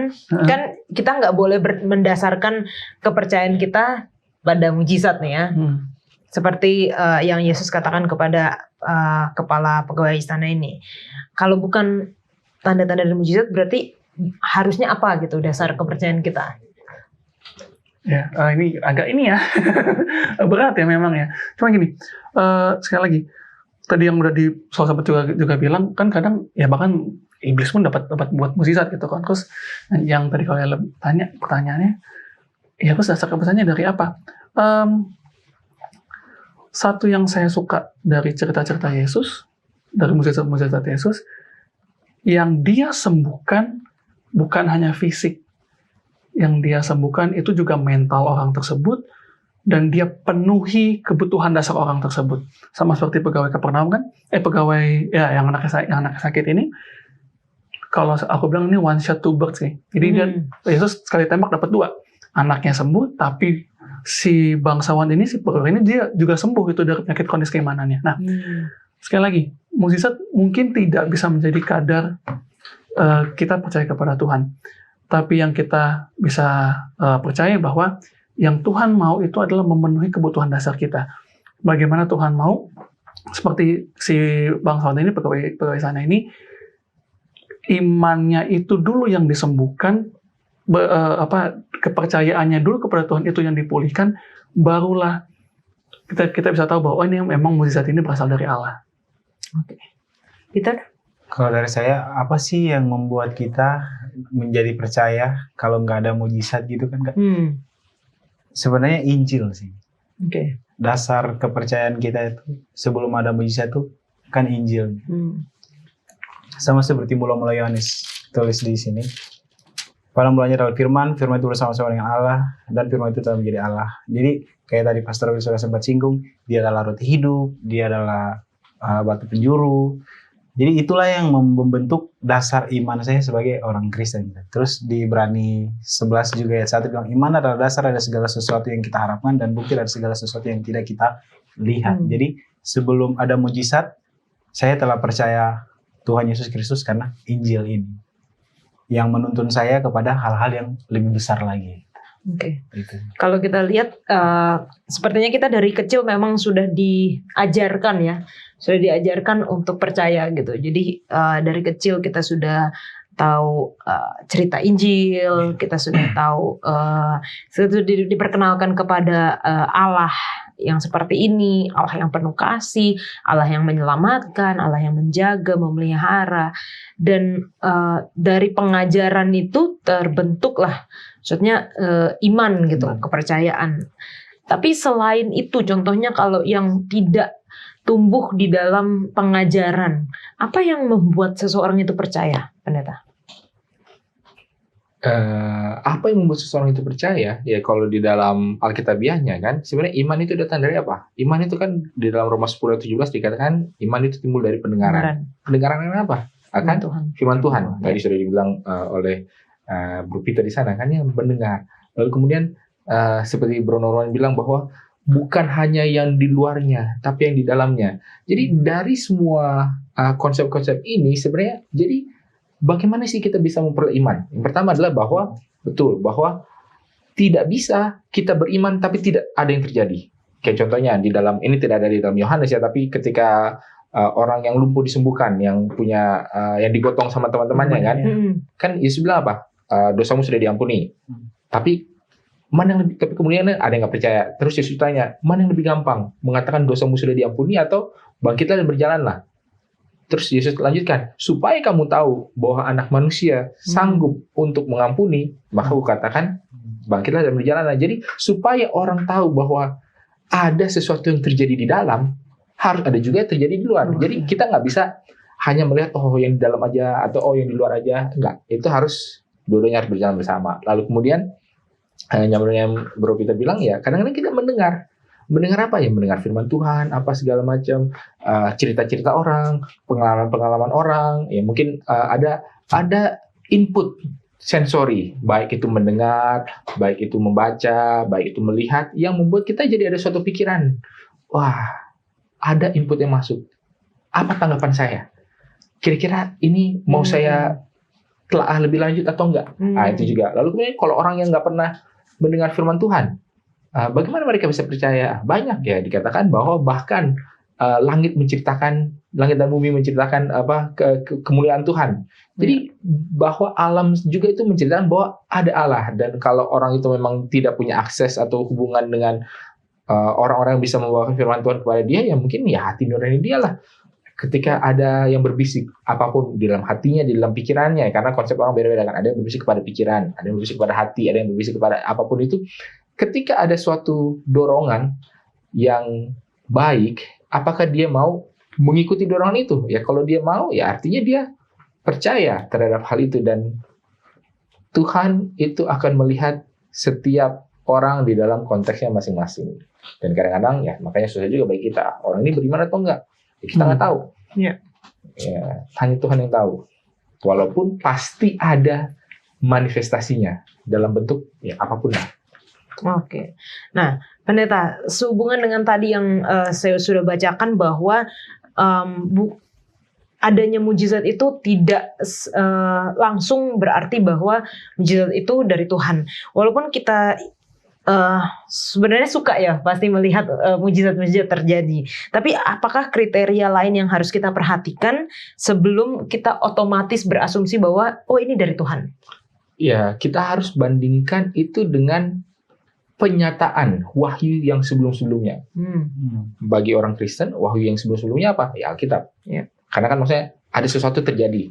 kan kita nggak boleh mendasarkan kepercayaan kita pada mujizat nih ya. Seperti yang Yesus katakan kepada kepala pegawai istana ini. Kalau bukan tanda-tanda dan mujizat, berarti harusnya apa gitu dasar kepercayaan kita? Ya, ini agak ini ya berat ya memang ya. Cuma gini, sekali lagi tadi yang udah di soal sahabat juga bilang kan kadang ya bahkan iblis pun dapat buat mukjizat gitu kan. Terus yang tadi kalau tanya pertanyaannya, ya terus dasar kepercayaannya dari apa? Satu yang saya suka dari cerita-cerita Yesus, dari mukjizat-mukjizat Yesus, yang dia sembuhkan bukan hanya fisik, yang dia sembuhkan itu juga mental orang tersebut, dan dia penuhi kebutuhan dasar orang tersebut. Sama seperti pegawai Kapernaum kan, pegawai ya yang anaknya sakit ini, kalau aku bilang ini one shot two birds sih. Jadi dia Yesus sekali tembak dapat 2, anaknya sembuh, tapi si bangsawan ini, si pegawai ini dia juga sembuh itu dari penyakit kronis keimanannya. Nah, sekali lagi, mukjizat mungkin tidak bisa menjadi kadar kita percaya kepada Tuhan. Tapi yang kita bisa percaya bahwa yang Tuhan mau itu adalah memenuhi kebutuhan dasar kita. Bagaimana Tuhan mau, seperti si bangsawan ini, pegawai sana ini, imannya itu dulu yang disembuhkan, kepercayaannya dulu kepada Tuhan itu yang dipulihkan, barulah kita bisa tahu bahwa ini memang mukjizat ini berasal dari Allah. Oke. Peter? Kalau dari saya, apa sih yang membuat kita menjadi percaya kalau nggak ada mujizat gitu kan Kak? Sebenarnya Injil sih. Oke. Dasar kepercayaan kita itu sebelum ada mujizat itu kan Injil. Sama seperti mula-mula Yohanes tulis di sini. Pada mulanya adalah firman itu bersama-sama dengan Allah, dan firman itu telah menjadi Allah. Jadi kayak tadi Pastor sudah sempat singgung, dia adalah roti hidup, dia adalah batu penjuru. Jadi itulah yang membentuk dasar iman saya sebagai orang Kristen. Terus di Ibrani 11 juga ayat 1 bilang, iman adalah dasar ada segala sesuatu yang kita harapkan dan bukti dari segala sesuatu yang tidak kita lihat. Jadi sebelum ada mujizat, saya telah percaya Tuhan Yesus Kristus karena Injil ini, yang menuntun saya kepada hal-hal yang lebih besar lagi. Oke. Kalau kita lihat, sepertinya kita dari kecil memang sudah diajarkan untuk percaya gitu. Jadi dari kecil kita sudah tahu cerita Injil, kita sudah tahu diperkenalkan kepada Allah yang seperti ini, Allah yang penuh kasih, Allah yang menyelamatkan, Allah yang menjaga, memelihara, dan dari pengajaran itu terbentuklah, maksudnya iman gitu, kepercayaan. Tapi selain itu, contohnya kalau yang tidak tumbuh di dalam pengajaran, apa yang membuat seseorang itu percaya, Pendeta? Apa yang membuat seseorang itu percaya? Ya kalau di dalam Alkitabiahnya kan, sebenarnya iman itu datang dari apa? Iman itu kan di dalam Roma 10:17 dikatakan iman itu timbul dari pendengaran. Pendengaran apa? Akan firman Tuhan. Tadi sudah dibilang oleh Bro Peter di sana kan, yang mendengar. Lalu kemudian seperti Bro Norman bilang bahwa bukan hanya yang di luarnya, tapi yang di dalamnya. Jadi dari semua konsep-konsep ini sebenarnya, jadi bagaimana sih kita bisa memperoleh iman? Yang pertama adalah bahwa tidak bisa kita beriman tapi tidak ada yang terjadi. Kayak contohnya di dalam, ini tidak ada di dalam Yohanes ya, tapi ketika orang yang lumpuh disembuhkan, yang punya yang digotong sama teman-temannya kan. Kan Yesus bilang apa? Dosamu sudah diampuni. Tapi mana yang lebih, tapi kemudian ada yang nggak percaya. Terus Yesus tanya, mana yang lebih gampang? Mengatakan dosamu sudah diampuni atau bangkitlah dan berjalanlah? Terus Yesus lanjutkan, supaya kamu tahu bahwa anak manusia sanggup untuk mengampuni, maka aku katakan, bangkitlah dan berjalanlah. Jadi supaya orang tahu bahwa ada sesuatu yang terjadi di dalam, harus ada juga yang terjadi di luar. Jadi kita nggak bisa hanya melihat, oh yang di dalam aja, atau oh yang di luar aja. Enggak, itu harus dua-duanya harus berjalan bersama. Lalu kemudian, nyambung yang Bro Peter bilang, ya kadang-kadang kita mendengar apa ya, mendengar firman Tuhan, apa segala macam, cerita-cerita orang, pengalaman-pengalaman orang, ya mungkin ada input sensori, baik itu mendengar, baik itu membaca, baik itu melihat, yang membuat kita jadi ada suatu pikiran, wah ada input yang masuk, apa tanggapan saya? Kira-kira ini mau saya telah lebih lanjut atau enggak? Nah itu juga. Lalu kemudian kalau orang yang nggak pernah mendengar firman Tuhan, bagaimana mereka bisa percaya? Banyak ya dikatakan bahwa bahkan langit dan bumi menciptakan kemuliaan Tuhan. Jadi bahwa alam juga itu menceritakan bahwa ada Allah, dan kalau orang itu memang tidak punya akses atau hubungan dengan orang-orang yang bisa membawakan firman Tuhan kepada dia, ya mungkin ya hati nurani dia lah. Ketika ada yang berbisik apapun di dalam hatinya, di dalam pikirannya, karena konsep orang beda-beda kan. Ada yang berbisik kepada pikiran, ada yang berbisik kepada hati, ada yang berbisik kepada apapun itu. Ketika ada suatu dorongan yang baik, apakah dia mau mengikuti dorongan itu? Ya kalau dia mau, ya artinya dia percaya terhadap hal itu, dan Tuhan itu akan melihat setiap orang di dalam konteksnya masing-masing. Dan kadang-kadang ya makanya susah juga bagi kita, orang ini beriman atau enggak, ya, kita nggak tahu. Ya, hanya Tuhan yang tahu. Walaupun pasti ada manifestasinya dalam bentuk ya apapun lah. Oke. Nah, Pendeta, sehubungan dengan tadi yang saya sudah bacakan bahwa adanya mujizat itu tidak langsung berarti bahwa mujizat itu dari Tuhan. Walaupun kita sebenarnya suka ya pasti melihat mujizat-mujizat terjadi. Tapi apakah kriteria lain yang harus kita perhatikan sebelum kita otomatis berasumsi bahwa oh ini dari Tuhan? Ya, kita harus bandingkan itu dengan penyataan wahyu yang sebelum-sebelumnya. Bagi orang Kristen, wahyu yang sebelum-sebelumnya apa? Ya Alkitab. Ya. Karena kan maksudnya ada sesuatu terjadi,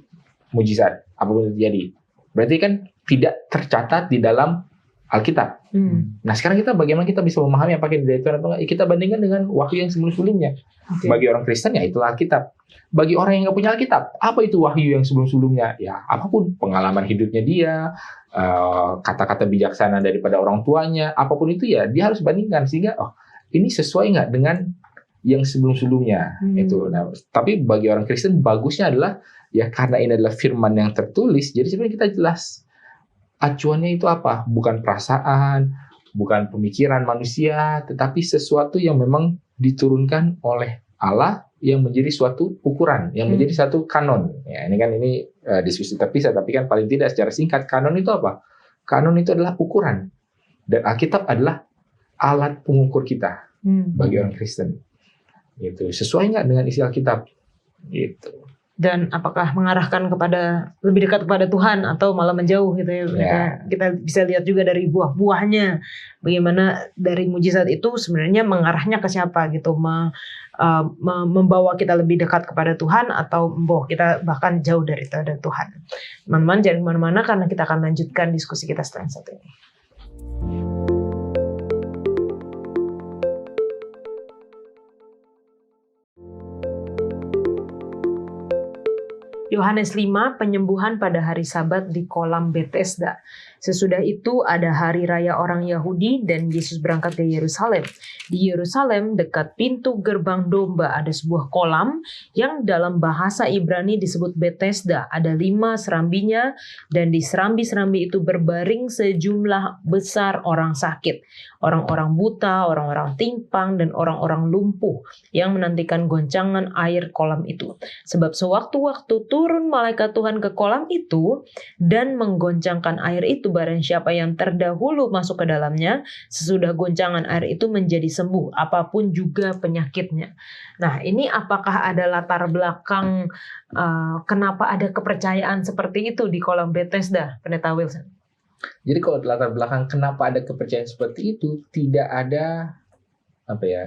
mujizat, apapun terjadi. Berarti kan tidak tercatat di dalam Alkitab. Nah sekarang bagaimana kita bisa memahami apakah ini dari Tuhan atau enggak? Kita bandingkan dengan wahyu yang sebelum-sebelumnya. Bagi orang Kristen ya itulah Alkitab. Bagi orang yang nggak punya Alkitab, apa itu wahyu yang sebelum-sebelumnya? Ya apapun, pengalaman hidupnya dia, kata-kata bijaksana daripada orang tuanya, apapun itu ya dia harus bandingkan sehingga ini sesuai nggak dengan yang sebelum-sebelumnya. Itu. Nah, tapi bagi orang Kristen bagusnya adalah ya karena ini adalah firman yang tertulis, jadi sebenarnya kita jelas acuannya itu apa? Bukan perasaan, bukan pemikiran manusia, tetapi sesuatu yang memang diturunkan oleh Allah yang menjadi suatu ukuran, yang menjadi satu kanon. Ya, ini diskusi terpisah, tapi kan paling tidak secara singkat kanon itu apa? Kanon itu adalah ukuran, dan Alkitab adalah alat pengukur kita bagi orang Kristen. Gitu. Sesuai nggak dengan isi Alkitab? Gitu. Dan apakah mengarahkan kepada lebih dekat kepada Tuhan atau malah menjauh gitu ya. Kita bisa lihat juga dari buah-buahnya bagaimana dari mujizat itu sebenarnya mengarahnya ke siapa gitu, membawa kita lebih dekat kepada Tuhan atau membawa kita bahkan jauh dari Tuhan. Teman-teman jangan kemana-mana karena kita akan lanjutkan diskusi kita setelah yang satu ini. Yohanes 5, penyembuhan pada hari Sabat di kolam Bethesda. Sesudah itu ada hari raya orang Yahudi dan Yesus berangkat ke Yerusalem. Di Yerusalem dekat pintu gerbang domba ada sebuah kolam yang dalam bahasa Ibrani disebut Bethesda. Ada 5 serambinya dan di serambi-serambi itu berbaring sejumlah besar orang sakit. Orang-orang buta, orang-orang timpang, dan orang-orang lumpuh yang menantikan goncangan air kolam itu. Sebab sewaktu-waktu turun malaikat Tuhan ke kolam itu dan menggoncangkan air itu. Barang siapa yang terdahulu masuk ke dalamnya, sesudah goncangan air itu menjadi sembuh, apapun juga penyakitnya. Nah, ini apakah ada latar belakang kenapa ada kepercayaan seperti itu di kolam Bethesda, Pendeta Wilson? Jadi kalau latar belakang kenapa ada kepercayaan seperti itu, tidak ada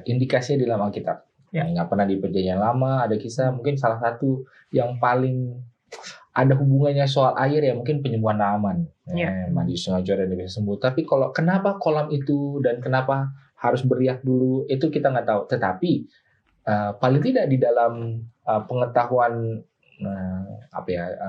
indikasinya di dalam Alkitab. Yang nggak pernah di Perjanjian Lama ada kisah, mungkin salah satu yang paling ada hubungannya soal air ya mungkin penyembuhan Naaman. Mandi Sungai Jordan dia bisa sembuh. Tapi kalau kenapa kolam itu dan kenapa harus beriak dulu itu kita nggak tahu. Tetapi paling tidak di dalam pengetahuan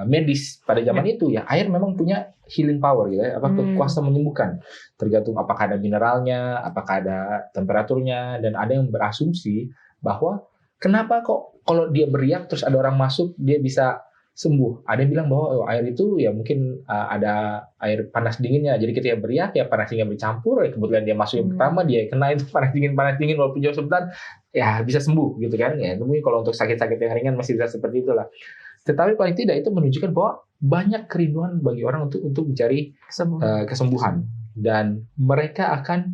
medis pada zaman itu ya air memang punya healing power gitu ya, kuasa menyembuhkan. Tergantung apakah ada mineralnya, apakah ada temperaturnya, dan ada yang berasumsi bahwa kenapa kok kalau dia beriak terus ada orang masuk dia bisa sembuh. Ada yang bilang bahwa air itu ya mungkin ada air panas dinginnya. Jadi ketika beriak ya panas dingin bercampur. Ya kebetulan dia masuk yang pertama dia kena itu panas dingin walaupun jauh sebentar ya bisa sembuh gitu kan. Ya mungkin kalau untuk sakit-sakit yang ringan masih bisa seperti itulah. Tetapi paling tidak itu menunjukkan bahwa banyak kerinduan bagi orang untuk mencari kesembuhan, dan mereka akan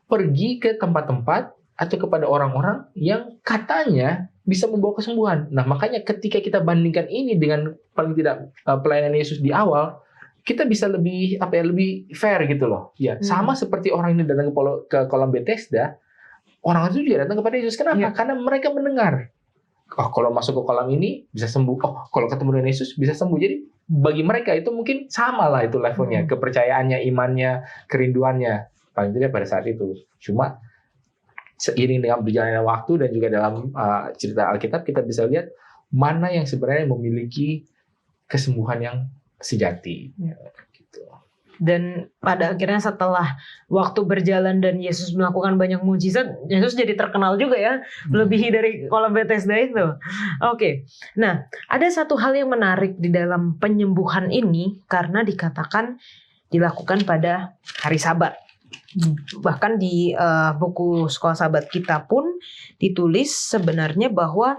pergi ke tempat-tempat atau kepada orang-orang yang katanya bisa membawa kesembuhan. Nah, makanya ketika kita bandingkan ini dengan paling tidak pelayanan Yesus di awal, kita bisa lebih lebih fair gitu loh. Ya, sama seperti orang ini datang ke kolam Bethesda, orang itu juga datang kepada Yesus. Kenapa? Karena mereka mendengar, oh kalau masuk ke kolam ini bisa sembuh. Oh, kalau ketemu dengan Yesus bisa sembuh. Jadi bagi mereka itu mungkin sama lah itu levelnya, kepercayaannya, imannya, kerinduannya. Paling tidak pada saat itu. Cuma seiring dengan berjalannya waktu dan juga dalam cerita Alkitab kita bisa lihat mana yang sebenarnya memiliki kesembuhan yang sejati. Gitu. Dan pada akhirnya setelah waktu berjalan dan Yesus melakukan banyak mujizat, Yesus jadi terkenal juga ya, melebihi dari kolam Bethesda itu. Oke. Nah, ada satu hal yang menarik di dalam penyembuhan ini karena dikatakan dilakukan pada hari Sabat. Bahkan di buku Sekolah Sabat kita pun ditulis sebenarnya bahwa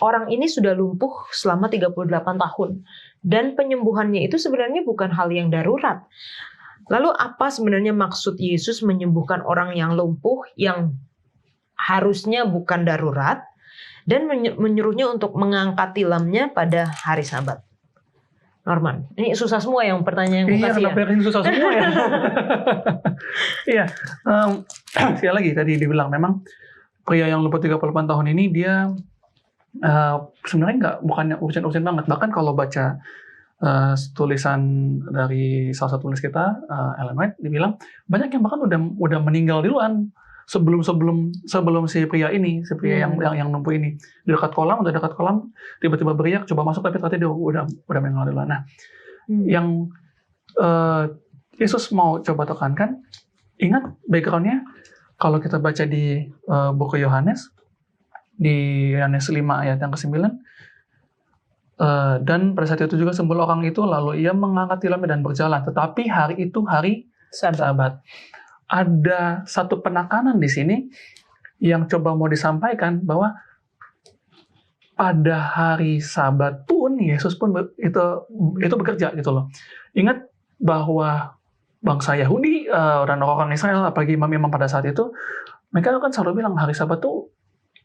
orang ini sudah lumpuh selama 38 tahun. Dan penyembuhannya itu sebenarnya bukan hal yang darurat. Lalu apa sebenarnya maksud Yesus menyembuhkan orang yang lumpuh yang harusnya bukan darurat dan menyuruhnya untuk mengangkat tilamnya pada hari Sabat? Norman, ini susah semua yang pertanyaan yang kasih ya? Kenapa ini susah semua ya? Iya, sekali lagi tadi dibilang memang pria yang lumpuh 38 tahun ini dia sebenarnya bukannya urgent banget. Bahkan kalau baca tulisan dari salah satu tulis kita, Ellen White, dibilang banyak yang bahkan udah meninggal duluan sebelum si pria yang lumpuh ini di dekat kolam tiba-tiba beriak coba masuk tapi ternyata dia udah meninggal duluan. Nah, yang Yesus mau coba tekankan, ingat backgroundnya kalau kita baca di buku Yohanes, di Yohanes 5 ayat yang ke-9, dan pada saat itu juga sembuh orang itu, lalu ia mengangkat tilamnya dan berjalan. Tetapi hari itu hari Sabat. Ada satu penekanan di sini yang coba mau disampaikan bahwa pada hari Sabat pun Yesus pun itu bekerja gitu loh. Ingat bahwa bangsa Yahudi dan orang Israel, apalagi imam-imam pada saat itu, mereka kan selalu bilang hari Sabat tuh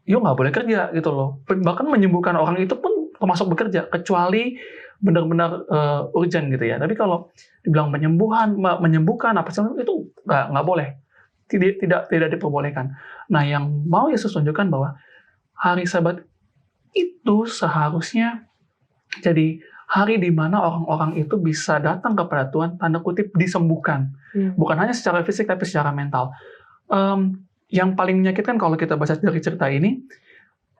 yuk nggak boleh kerja gitu loh. Bahkan menyembuhkan orang itu pun termasuk bekerja, kecuali benar-benar urgent gitu ya. Tapi kalau dibilang menyembuhkan apa saja itu nggak boleh, tidak diperbolehkan. Nah, yang mau Yesus tunjukkan bahwa hari Sabat itu seharusnya jadi hari di mana orang-orang itu bisa datang kepada Tuhan, tanda kutip disembuhkan, bukan hanya secara fisik tapi secara mental. Yang paling menyakitkan kalau kita baca dari cerita ini,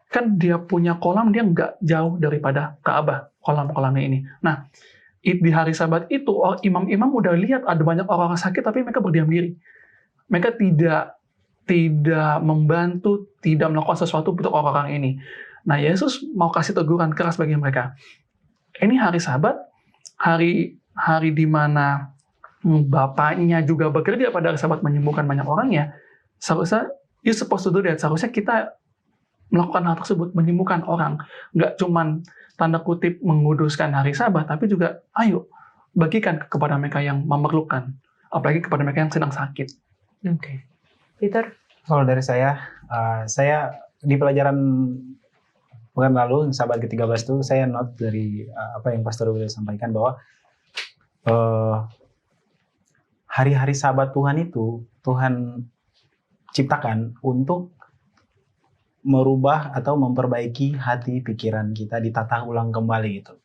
kan dia punya kolam, dia nggak jauh daripada Ka'bah, kolam-kolamnya ini. Nah, di hari Sabat itu, imam-imam udah lihat ada banyak orang sakit, tapi mereka berdiam diri. Mereka tidak membantu, tidak melakukan sesuatu untuk orang-orang ini. Nah, Yesus mau kasih teguran keras bagi mereka. Ini hari Sabat, hari di mana Bapaknya juga bekerja pada hari Sabat menyembuhkan banyak orang ya. Seharusnya, you're supposed to do that. Seharusnya kita melakukan hal tersebut, menyembuhkan orang. Nggak cuman tanda kutip menguduskan hari Sabat, tapi juga ayo bagikan kepada mereka yang memerlukan, apalagi kepada mereka yang sedang sakit. Oke. Peter? Kalau dari saya di pelajaran pekan lalu, Sabat ke-13 itu saya note dari apa yang Pastor Will sampaikan bahwa hari-hari Sabat Tuhan itu Tuhan ciptakan untuk merubah atau memperbaiki hati pikiran kita, ditata ulang kembali gitu.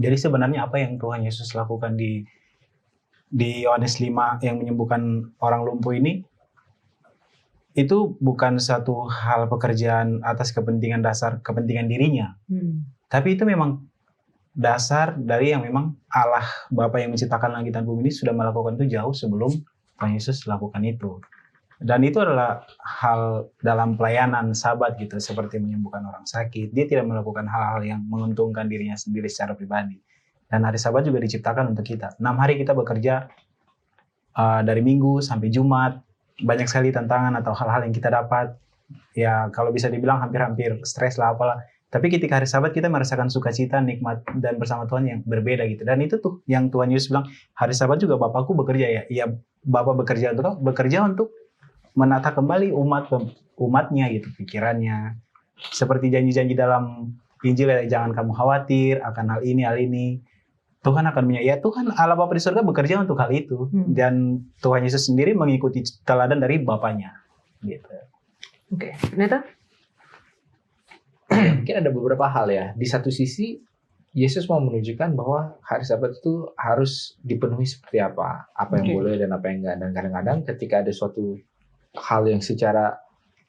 Jadi sebenarnya apa yang Tuhan Yesus lakukan di Yohanes 5 yang menyembuhkan orang lumpuh ini, itu bukan satu hal pekerjaan atas kepentingan dasar, kepentingan dirinya. Tapi itu memang dasar dari yang memang Allah Bapa yang menciptakan langit dan bumi ini sudah melakukan itu jauh sebelum Tuhan Yesus lakukan itu. Dan itu adalah hal dalam pelayanan Sabat gitu, seperti menyembuhkan orang sakit. Dia tidak melakukan hal-hal yang menguntungkan dirinya sendiri secara pribadi. Dan hari Sabat juga diciptakan untuk kita. 6 hari kita bekerja dari Minggu sampai Jumat. Banyak sekali tantangan atau hal-hal yang kita dapat. Ya kalau bisa dibilang hampir-hampir stres lah apalah. Tapi ketika hari Sabat kita merasakan sukacita, nikmat, dan bersama Tuhan yang berbeda gitu. Dan itu tuh yang Tuhan Yesus bilang, hari Sabat juga Bapakku bekerja ya. Ya Bapak bekerja untuk apa? Bekerja untuk menata kembali umatnya gitu, pikirannya. Seperti janji-janji dalam Injil, ya, jangan kamu khawatir akan hal ini. Tuhan akan ya Tuhan Allah Bapa di surga bekerja untuk hal itu. Dan Tuhan Yesus sendiri mengikuti teladan dari Bapaknya gitu. Oke. Neta? Mungkin ada beberapa hal ya. Di satu sisi Yesus mau menunjukkan bahwa hari Sabat itu harus dipenuhi seperti apa yang boleh dan apa yang enggak. Dan kadang-kadang ketika ada suatu hal yang secara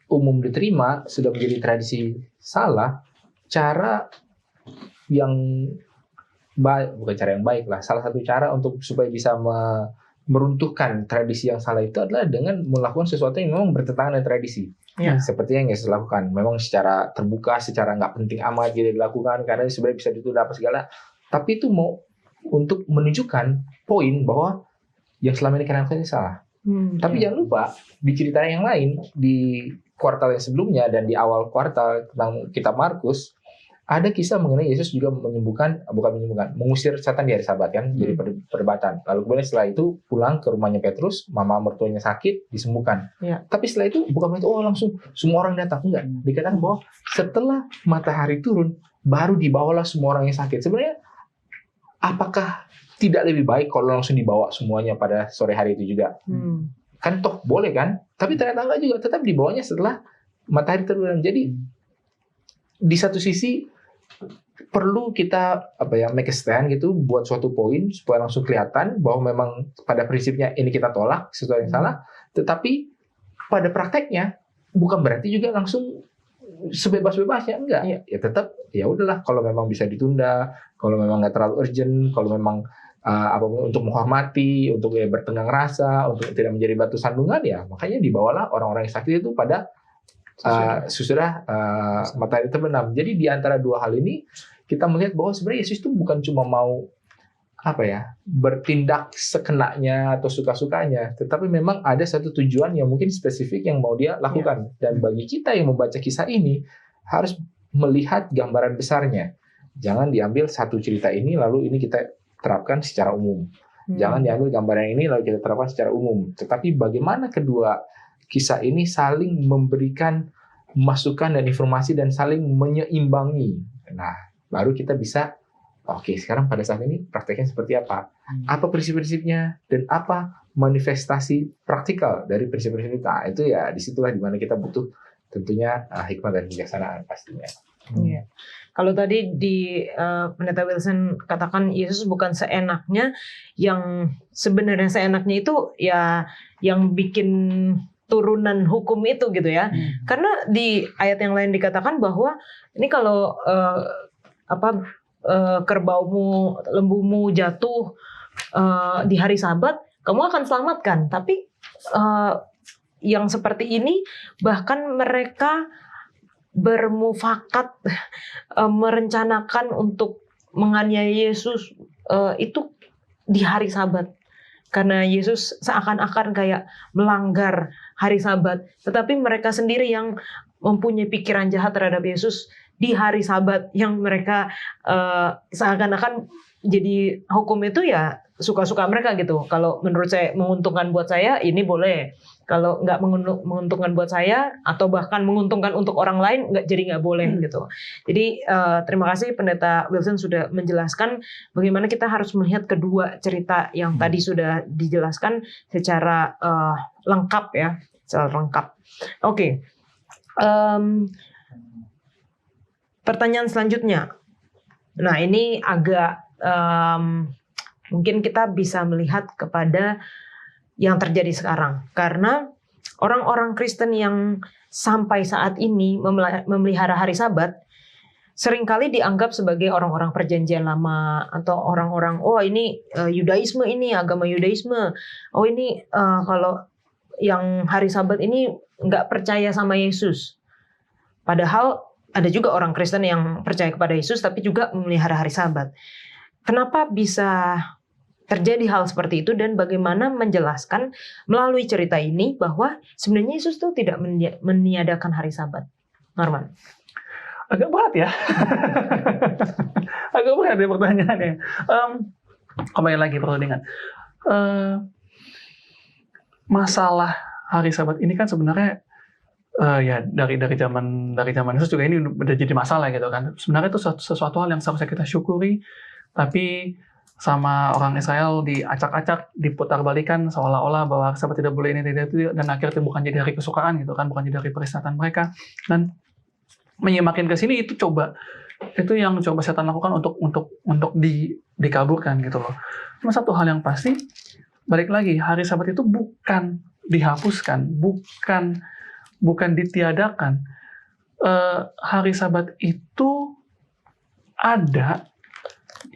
umum diterima sudah menjadi tradisi salah, cara yang baik, bukan cara yang baik lah. Salah satu cara untuk supaya bisa meruntuhkan tradisi yang salah itu adalah dengan melakukan sesuatu yang memang bertentangan dengan tradisi. Ya. Seperti yang Yesus lakukan. Memang secara terbuka, secara nggak penting amat gitu dilakukan karena sebenarnya bisa ditunda apa segala. Tapi itu mau untuk menunjukkan poin bahwa yang selama ini kalian lakukan salah. Tapi jangan lupa di cerita yang lain di kuartal yang sebelumnya dan di awal kuartal tentang kitab Markus ada kisah mengenai Yesus juga mengusir setan di hari Sabat kan, jadi perdebatan. Lalu kemudian setelah itu pulang ke rumahnya Petrus, mama mertuanya sakit, disembuhkan. Ya. Tapi setelah itu bukan itu langsung semua orang datang, enggak. Dikatakan bahwa setelah matahari turun baru dibawalah semua orang yang sakit. Sebenarnya apakah tidak lebih baik kalau langsung dibawa semuanya pada sore hari itu juga? Kan toh boleh kan? Tapi ternyata enggak juga, tetap dibawanya setelah matahari turun. Jadi di satu sisi perlu kita make a stand gitu buat suatu poin supaya langsung kelihatan bahwa memang pada prinsipnya ini kita tolak sesuatu yang salah, tetapi pada prakteknya bukan berarti juga langsung sebebas-bebasnya enggak. Ya tetap ya udahlah kalau memang bisa ditunda, kalau memang nggak terlalu urgent, kalau memang untuk menghormati, untuk bertenggang rasa, untuk tidak menjadi batu sandungan ya makanya dibawalah orang-orang yang sakit itu pada sesudah matahari terbenam. Jadi di antara dua hal ini kita melihat bahwa sebenarnya Yesus itu bukan cuma mau bertindak sekenanya atau suka-sukanya, tetapi memang ada satu tujuan yang mungkin spesifik yang mau dia lakukan. Dan bagi kita yang membaca kisah ini harus melihat gambaran besarnya. Jangan diambil satu cerita ini lalu ini kita terapkan secara umum. Jangan diambil gambaran ini lalu kita terapkan secara umum. Tetapi bagaimana kedua kisah ini saling memberikan masukan dan informasi dan saling menyeimbangi. Nah, baru kita bisa, oke, sekarang pada saat ini prakteknya seperti apa? Apa prinsip-prinsipnya dan apa manifestasi praktikal dari prinsip-prinsip itu? Nah, itu ya disitulah dimana kita butuh tentunya hikmah dan kebijaksanaan pastinya. Kalau tadi di Pendeta Wilson katakan Yesus bukan seenaknya, yang sebenarnya seenaknya itu ya yang bikin turunan hukum itu gitu ya. Karena di ayat yang lain dikatakan bahwa ini kalau kerbaumu, lembumu jatuh di hari Sabat, kamu akan selamatkan. Tapi yang seperti ini bahkan mereka bermufakat merencanakan untuk menganiaya Yesus itu di hari Sabat. Karena Yesus seakan-akan kayak melanggar hari Sabat, tetapi mereka sendiri yang mempunyai pikiran jahat terhadap Yesus di hari Sabat yang mereka seakan-akan jadi hukum itu ya suka-suka mereka gitu. Kalau menurut saya menguntungkan buat saya ini boleh. Kalau nggak menguntungkan buat saya atau bahkan menguntungkan untuk orang lain nggak boleh gitu. Jadi terima kasih Pendeta Wilson sudah menjelaskan bagaimana kita harus melihat kedua cerita yang tadi sudah dijelaskan secara lengkap ya, secara lengkap. Oke. Pertanyaan selanjutnya. Nah ini agak mungkin kita bisa melihat kepada yang terjadi sekarang. Karena orang-orang Kristen yang sampai saat ini memelihara hari Sabat seringkali dianggap sebagai orang-orang perjanjian lama atau orang-orang ini Yudaisme ini, agama Yudaisme. Oh ini kalau yang hari Sabat ini nggak percaya sama Yesus. Padahal ada juga orang Kristen yang percaya kepada Yesus tapi juga memelihara hari Sabat. Kenapa bisa terjadi hal seperti itu dan bagaimana menjelaskan melalui cerita ini bahwa sebenarnya Yesus itu tidak meniadakan hari Sabat? Norman. Agak berat ya. Agak berat ya pertanyaannya. Kembali lagi perlu diingat. Masalah hari Sabat ini kan sebenarnya ya dari zaman Yesus juga ini udah jadi masalah gitu kan. Sebenarnya itu sesuatu hal yang seharusnya kita syukuri, tapi sama orang Israel diacak-acak, diputar-balikan seolah-olah bahwa Sabat tidak boleh ini tidak itu, dan akhirnya bukan jadi hari kesukaan gitu kan, bukan jadi hari peristaan mereka. Dan menyemakin ke sini itu yang coba setan lakukan untuk dikaburkan gitu loh. Cuma satu hal yang pasti, balik lagi, hari Sabat itu bukan dihapuskan, bukan ditiadakan. Hari Sabat itu ada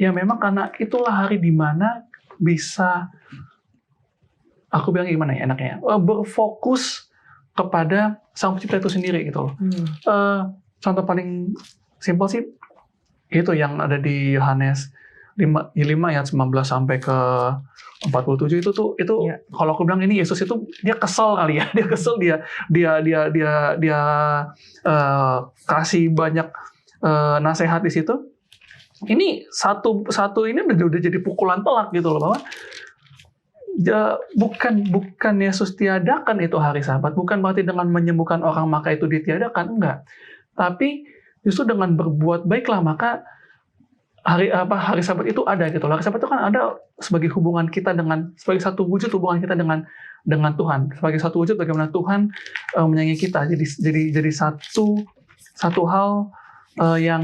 ya memang karena itulah hari di mana bisa, aku bilang gimana ya enaknya, berfokus kepada Sang Pencipta itu sendiri gitu loh. Contoh paling simpel sih itu yang ada di Yohanes 5 ayat 19 sampai ke 47 itu ya. Kalau aku bilang ini Yesus itu dia kesel kali ya, dia kasih banyak nasihat di situ. Ini satu ini udah jadi pukulan telak gitu loh, bahwa bukan Yesus tiadakan itu hari Sabat, bukan berarti dengan menyembuhkan orang maka itu ditiadakan, enggak. Tapi justru dengan berbuat baiklah maka hari Sabat itu ada gitu. Hari Sabat itu kan ada sebagai hubungan kita sebagai satu wujud hubungan kita dengan Tuhan, sebagai satu wujud bagaimana Tuhan menyayangi kita. Jadi satu hal yang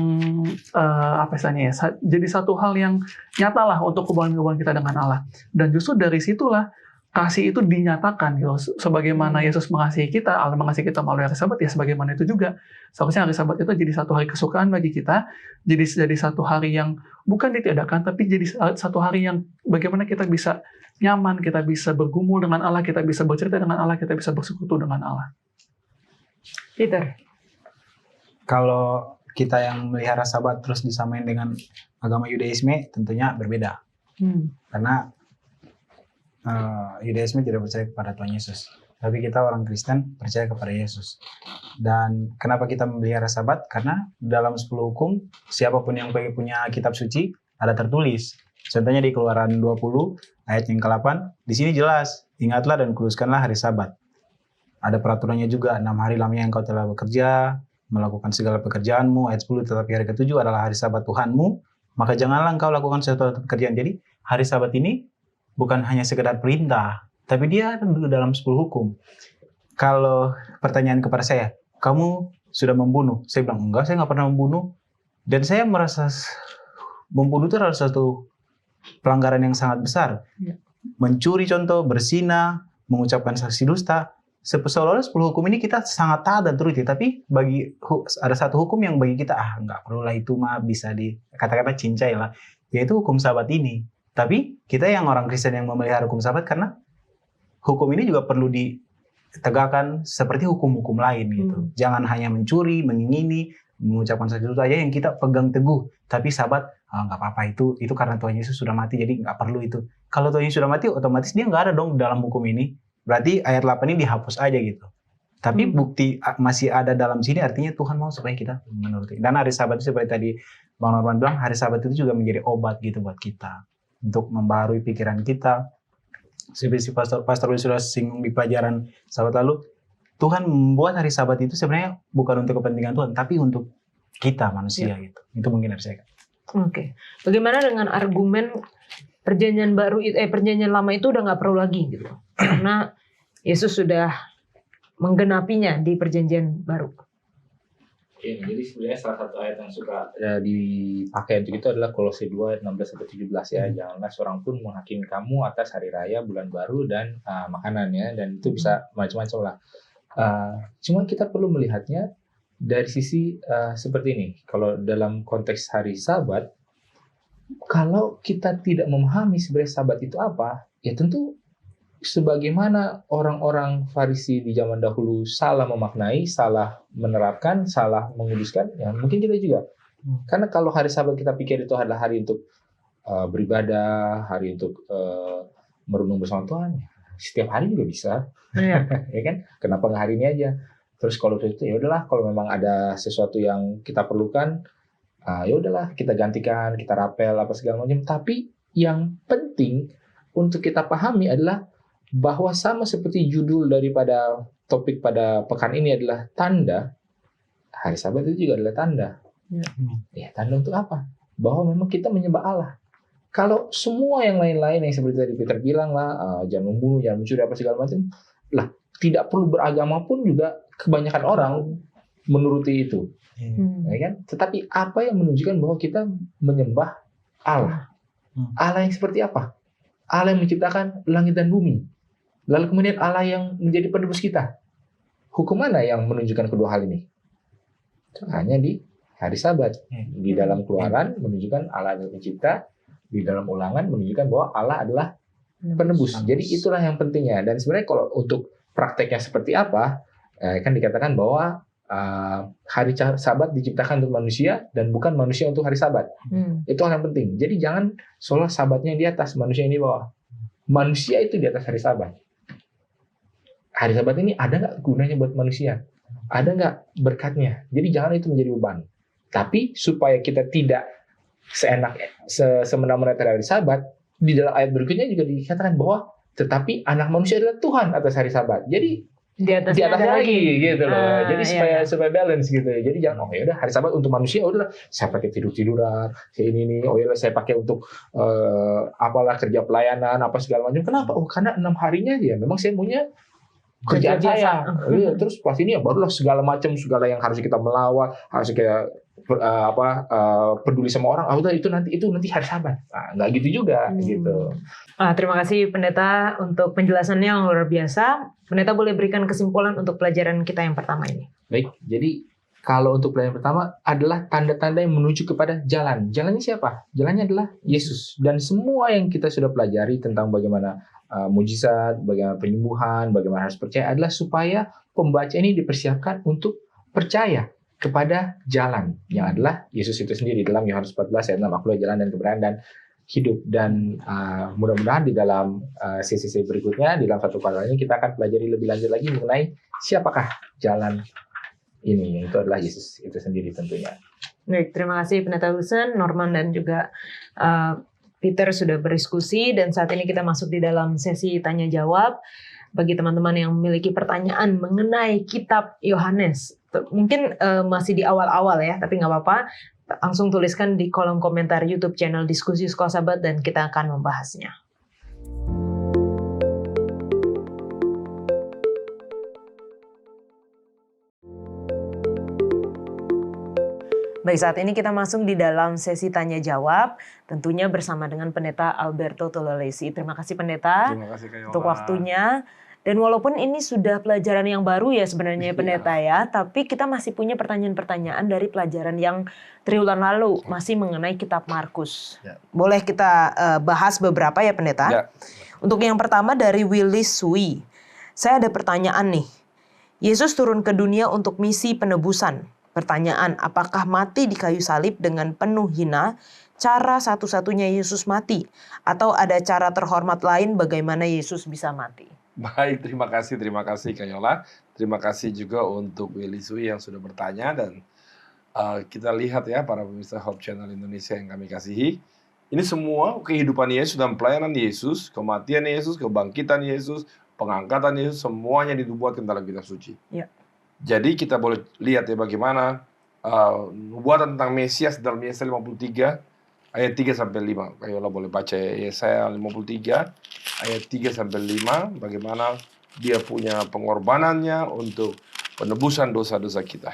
apa istilahnya ya, jadi satu hal yang nyata lah untuk hubungan kita dengan Allah. Dan justru dari situlah kasih itu dinyatakan gitu. Sebagaimana Yesus mengasihi kita, Allah mengasihi kita melalui hari Sabat, ya sebagaimana itu juga seharusnya hari Sabat itu jadi satu hari kesukaan bagi kita, jadi satu hari yang bukan ditiadakan, tapi jadi satu hari yang bagaimana kita bisa nyaman, kita bisa bergumul dengan Allah, kita bisa bercerita dengan Allah, kita bisa bersekutu dengan Allah. Peter. Kalau kita yang melihara Sabat terus disamain dengan agama Yudaisme tentunya berbeda. Karena Yudaisme tidak percaya kepada Tuhan Yesus. Tapi kita orang Kristen percaya kepada Yesus. Dan kenapa kita memelihara Sabat? Karena dalam 10 hukum, siapapun yang punya kitab suci, ada tertulis. Contohnya di Keluaran 20, ayat yang ke-8, di sini jelas, ingatlah dan kuduskanlah hari Sabat. Ada peraturannya juga, 6 hari lamanya engkau telah bekerja, melakukan segala pekerjaanmu, ayat 10, tetapi hari ke-7 adalah hari Sabat Tuhanmu, maka janganlah engkau lakukan suatu pekerjaan. Jadi hari Sabat ini bukan hanya sekedar perintah, tapi dia dalam 10 hukum. Kalau pertanyaan kepada saya, kamu sudah membunuh? Saya bilang, enggak, saya nggak pernah membunuh. Dan saya merasa membunuh itu adalah satu pelanggaran yang sangat besar. Mencuri contoh, berzina, mengucapkan saksi dusta, seolah-olah 10 hukum ini kita sangat taat dan turuti, tapi ada satu hukum yang bagi kita nggak perlu lah, itu mah bisa kata-kata cincai lah, yaitu hukum Sabat ini. Tapi kita yang orang Kristen yang memelihara hukum Sabat, karena hukum ini juga perlu ditegakkan seperti hukum-hukum lain gitu. Jangan hanya mencuri, mengingini, mengucapkan saksi dusta aja yang kita pegang teguh, tapi Sabat nggak apa-apa, itu karena Tuhan Yesus sudah mati, jadi nggak perlu itu. Kalau Tuhan Yesus sudah mati, otomatis dia nggak ada dong dalam hukum ini. Berarti ayat 8 ini dihapus aja gitu. Tapi bukti masih ada dalam sini artinya Tuhan mau supaya kita menuruti. Dan hari Sabat itu seperti tadi Bang Norman bilang, hari Sabat itu juga menjadi obat gitu buat kita. Untuk membaharui pikiran kita. Seperti Pastor sudah singgung di pelajaran Sabat lalu, Tuhan membuat hari Sabat itu sebenarnya bukan untuk kepentingan Tuhan, tapi untuk kita manusia gitu. Itu mungkin dari saya. Oke. Bagaimana dengan argumen perjanjian lama itu udah nggak perlu lagi gitu, karena Yesus sudah menggenapinya di perjanjian baru. Jadi sebenarnya salah satu ayat yang suka dipakai untuk itu adalah Kolose 2 ayat 16-17 ya. Janganlah seorang pun menghakimi kamu atas hari raya, bulan baru, dan makanannya, dan itu bisa macam-macam lah. Cuman kita perlu melihatnya dari sisi seperti ini. Kalau dalam konteks hari Sabat, kalau kita tidak memahami sebenarnya Sabat itu apa, ya tentu sebagaimana orang-orang Farisi di zaman dahulu salah memaknai, salah menerapkan, salah menguduskan, ya mungkin kita juga. Karena kalau hari Sabat kita pikir itu adalah hari untuk beribadah, hari untuk merenung bersama Tuhan, setiap hari juga bisa, ya kan? Kenapa nggak hari ini aja? Terus kalau itu ya udahlah, kalau memang ada sesuatu yang kita perlukan, ya udahlah kita gantikan, kita rapel apa segala macam. Tapi yang penting untuk kita pahami adalah bahwa sama seperti judul daripada topik pada pekan ini adalah tanda, hari Sabat itu juga adalah tanda. Ya, tanda untuk apa? Bahwa memang kita menyembah Allah. Kalau semua yang lain-lain yang seperti tadi Peter bilang lah, jangan membunuh, jangan mencuri apa segala macam, lah tidak perlu beragama pun juga kebanyakan orang menuruti itu, ya kan? Tetapi apa yang menunjukkan bahwa kita menyembah Allah? Allah yang seperti apa? Allah yang menciptakan langit dan bumi. Lalu kemudian Allah yang menjadi penebus kita. Hukum mana yang menunjukkan kedua hal ini? Hanya di hari Sabat. Di dalam Keluaran menunjukkan Allah adalah pencipta. Di dalam Ulangan menunjukkan bahwa Allah adalah penebus. Jadi itulah yang pentingnya. Dan sebenarnya kalau untuk prakteknya seperti apa, kan dikatakan bahwa hari Sabat diciptakan untuk manusia dan bukan manusia untuk hari Sabat. Itu hal yang penting. Jadi jangan seolah Sabatnya di atas, manusia yang di bawah. Manusia itu di atas hari Sabat. Hari Sabat ini ada nggak gunanya buat manusia? Ada nggak berkatnya? Jadi jangan itu menjadi beban. Tapi supaya kita tidak semena-mena terhadap hari Sabat, di dalam ayat berikutnya juga dikatakan bahwa tetapi anak manusia adalah Tuhan atas hari Sabat. Jadi di atasnya lagi gitu loh. Jadi supaya balance gitu. Jadi jangan ya udah hari Sabat untuk manusia, udah saya pakai tiduran, saya ini oh ya saya pakai untuk apalah kerja pelayanan apa segala macam. Kenapa? Oh karena 6 harinya ya memang saya punya kerjaan saya. Terus pas ini ya barulah segala macam, segala yang harus kita melawat, harus kita peduli sama orang. Itu nanti hari Sabat. Nggak gitu juga gitu. Terima kasih Pendeta untuk penjelasannya yang luar biasa. Pendeta boleh berikan kesimpulan untuk pelajaran kita yang pertama ini. Baik, jadi kalau untuk pelajaran pertama adalah tanda-tanda yang menuju kepada jalan. Jalannya siapa? Jalannya adalah Yesus. Dan semua yang kita sudah pelajari tentang bagaimana mujizat, bagaimana penyembuhan, bagaimana harus percaya adalah supaya pembaca ini dipersiapkan untuk percaya kepada jalan yang adalah Yesus itu sendiri. Dalam Yohanes 14 ayat 6, akulah jalan dan kebenaran dan hidup. Dan mudah-mudahan di dalam sesi berikutnya, di dalam satu kuartal ini kita akan pelajari lebih lanjut lagi mengenai siapakah jalan ini, yaitu adalah Yesus itu sendiri tentunya. Baik, terima kasih Pendeta Husen, Norman dan juga Peter sudah berdiskusi, dan saat ini kita masuk di dalam sesi tanya jawab. Bagi teman-teman yang memiliki pertanyaan mengenai kitab Yohanes, mungkin masih di awal-awal ya, tapi nggak apa-apa, langsung tuliskan di kolom komentar YouTube channel Diskusi Sekolah Sabat dan kita akan membahasnya. Baik, saat ini kita masuk di dalam sesi tanya jawab, tentunya bersama dengan Pendeta Alberto Tololesi. Terima kasih Pendeta untuk waktunya. Dan walaupun ini sudah pelajaran yang baru ya sebenarnya Pendeta ya, tapi kita masih punya pertanyaan-pertanyaan dari pelajaran yang triwulan lalu, masih mengenai kitab Markus. Boleh kita bahas beberapa ya Pendeta? Untuk yang pertama dari Willis Sui. Saya ada pertanyaan nih. Yesus turun ke dunia untuk misi penebusan. Pertanyaan, apakah mati di kayu salib dengan penuh hina cara satu-satunya Yesus mati? Atau ada cara terhormat lain bagaimana Yesus bisa mati? Baik, terima kasih Kak Yola. Terima kasih juga untuk Willy Sui yang sudah bertanya dan kita lihat ya para pemirsa Hope Channel Indonesia yang kami kasihi. Ini semua kehidupan Yesus dan pelayanan Yesus, kematian Yesus, kebangkitan Yesus, pengangkatan Yesus, semuanya dinubuatkan dalam kitab suci. Ya. Jadi kita boleh lihat ya bagaimana nubuatan tentang Mesias dalam Yesaya 53 ayat 3 sampai 5. Ayolah boleh baca Yesaya 53 ayat 3 sampai 5 bagaimana dia punya pengorbanannya untuk penebusan dosa-dosa kita.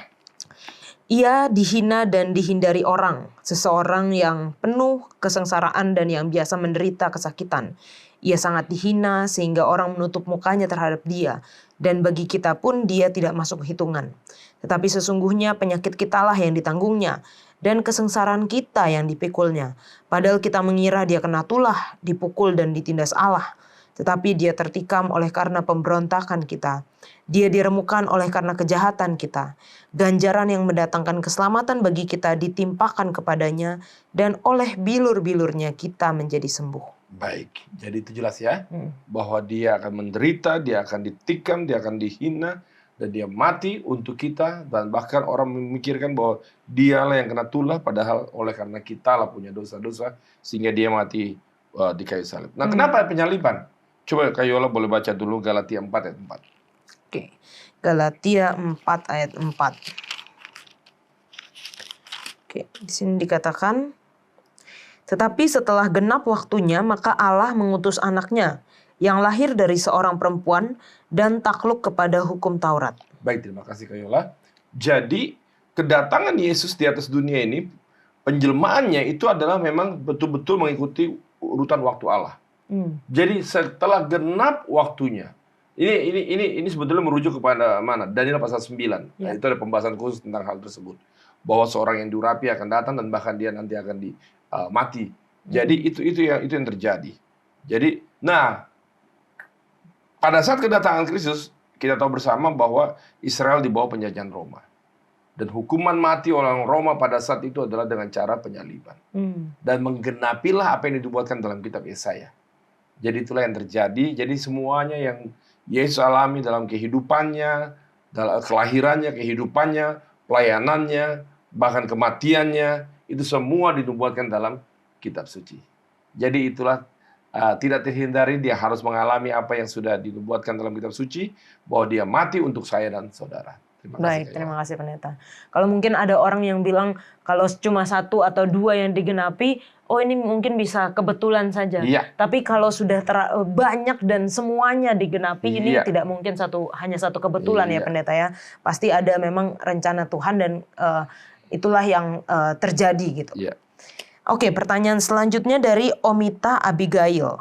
Ia dihina dan dihindari orang, seseorang yang penuh kesengsaraan dan yang biasa menderita kesakitan. Ia sangat dihina sehingga orang menutup mukanya terhadap dia, dan bagi kita pun dia tidak masuk hitungan. Tetapi sesungguhnya penyakit kitalah yang ditanggungnya, dan kesengsaraan kita yang dipikulnya. Padahal kita mengira dia kena tulah, dipukul dan ditindas Allah. Tetapi dia tertikam oleh karena pemberontakan kita. Dia diremukan oleh karena kejahatan kita. Ganjaran yang mendatangkan keselamatan bagi kita ditimpakan kepadanya, dan oleh bilur-bilurnya kita menjadi sembuh. Baik, jadi itu jelas ya, bahwa dia akan menderita, dia akan ditikam, dia akan dihina, dan dia mati untuk kita, dan bahkan orang memikirkan bahwa dialah yang kena tulah, padahal oleh karena kita lah punya dosa-dosa, sehingga dia mati di kayu salib. Nah, kenapa penyaliban? Coba Kayola boleh baca dulu Galatia 4 ayat 4. Oke, Galatia 4 ayat 4. Oke, di sini dikatakan, tetapi setelah genap waktunya, maka Allah mengutus anaknya, yang lahir dari seorang perempuan dan takluk kepada hukum Taurat. Baik, terima kasih Kayola. Jadi, kedatangan Yesus di atas dunia ini, penjelmaannya itu adalah memang betul-betul mengikuti urutan waktu Allah. Jadi setelah genap waktunya, ini sebetulnya merujuk kepada mana? Daniel pasal 9. Nah, itu ada pembahasan khusus tentang hal tersebut. Bahwa seorang yang diurapi akan datang dan bahkan dia nanti akan mati. Jadi itu yang terjadi. Jadi, nah, pada saat kedatangan Kristus, kita tahu bersama bahwa Israel di bawah penjajahan Roma. Dan hukuman mati orang Roma pada saat itu adalah dengan cara penyaliban. Dan menggenapilah apa yang dibuatkan dalam kitab Yesaya. Jadi itulah yang terjadi. Jadi semuanya yang Yesus alami dalam kehidupannya, dalam kelahirannya, kehidupannya, pelayanannya, bahkan kematiannya, itu semua dinubuatkan dalam kitab suci. Jadi itulah tidak terhindari dia harus mengalami apa yang sudah dinubuatkan dalam kitab suci, bahwa dia mati untuk saya dan saudara. Baik, terima kasih Pendeta. Kalau mungkin ada orang yang bilang kalau cuma 1 atau 2 yang digenapi, oh ini mungkin bisa kebetulan saja. Iya. Tapi kalau sudah banyak dan semuanya digenapi, ini tidak mungkin hanya satu kebetulan ya Pendeta ya. Pasti ada memang rencana Tuhan dan itulah yang terjadi gitu. Iya. Oke, pertanyaan selanjutnya dari Omita Abigail.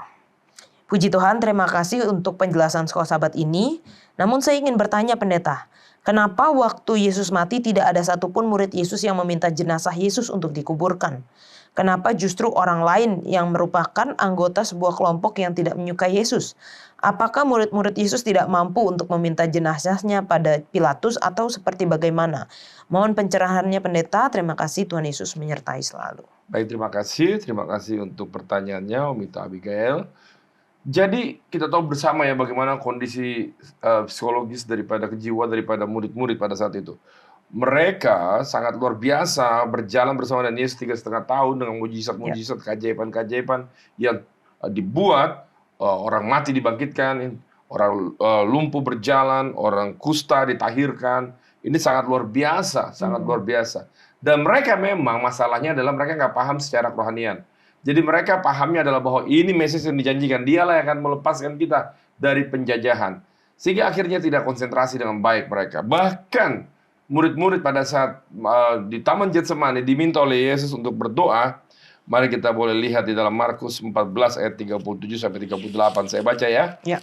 Puji Tuhan, terima kasih untuk penjelasan Sekolah Sabat ini. Namun saya ingin bertanya Pendeta, kenapa waktu Yesus mati tidak ada satupun murid Yesus yang meminta jenazah Yesus untuk dikuburkan? Kenapa justru orang lain yang merupakan anggota sebuah kelompok yang tidak menyukai Yesus? Apakah murid-murid Yesus tidak mampu untuk meminta jenazahnya pada Pilatus atau seperti bagaimana? Mohon pencerahannya Pendeta, terima kasih, Tuhan Yesus menyertai selalu. Baik, terima kasih untuk pertanyaannya Omita Abigail. Jadi kita tahu bersama ya bagaimana kondisi psikologis daripada kejiwaan daripada murid-murid pada saat itu. Mereka sangat luar biasa berjalan bersama dengan Yesus 3,5 tahun dengan mujizat-mujizat, keajaiban-keajaiban yang dibuat, orang mati dibangkitkan, orang lumpuh berjalan, orang kusta ditahirkan. Ini sangat luar biasa, sangat luar biasa. Dan mereka memang masalahnya adalah mereka nggak paham secara kerohanian. Jadi mereka pahamnya adalah bahwa ini Mesias yang dijanjikan, dialah yang akan melepaskan kita dari penjajahan. Sehingga akhirnya tidak konsentrasi dengan baik mereka. Bahkan murid-murid pada saat di Taman Getsemani diminta oleh Yesus untuk berdoa. Mari kita boleh lihat di dalam Markus 14 ayat 37 sampai 38. Saya baca ya. Ya.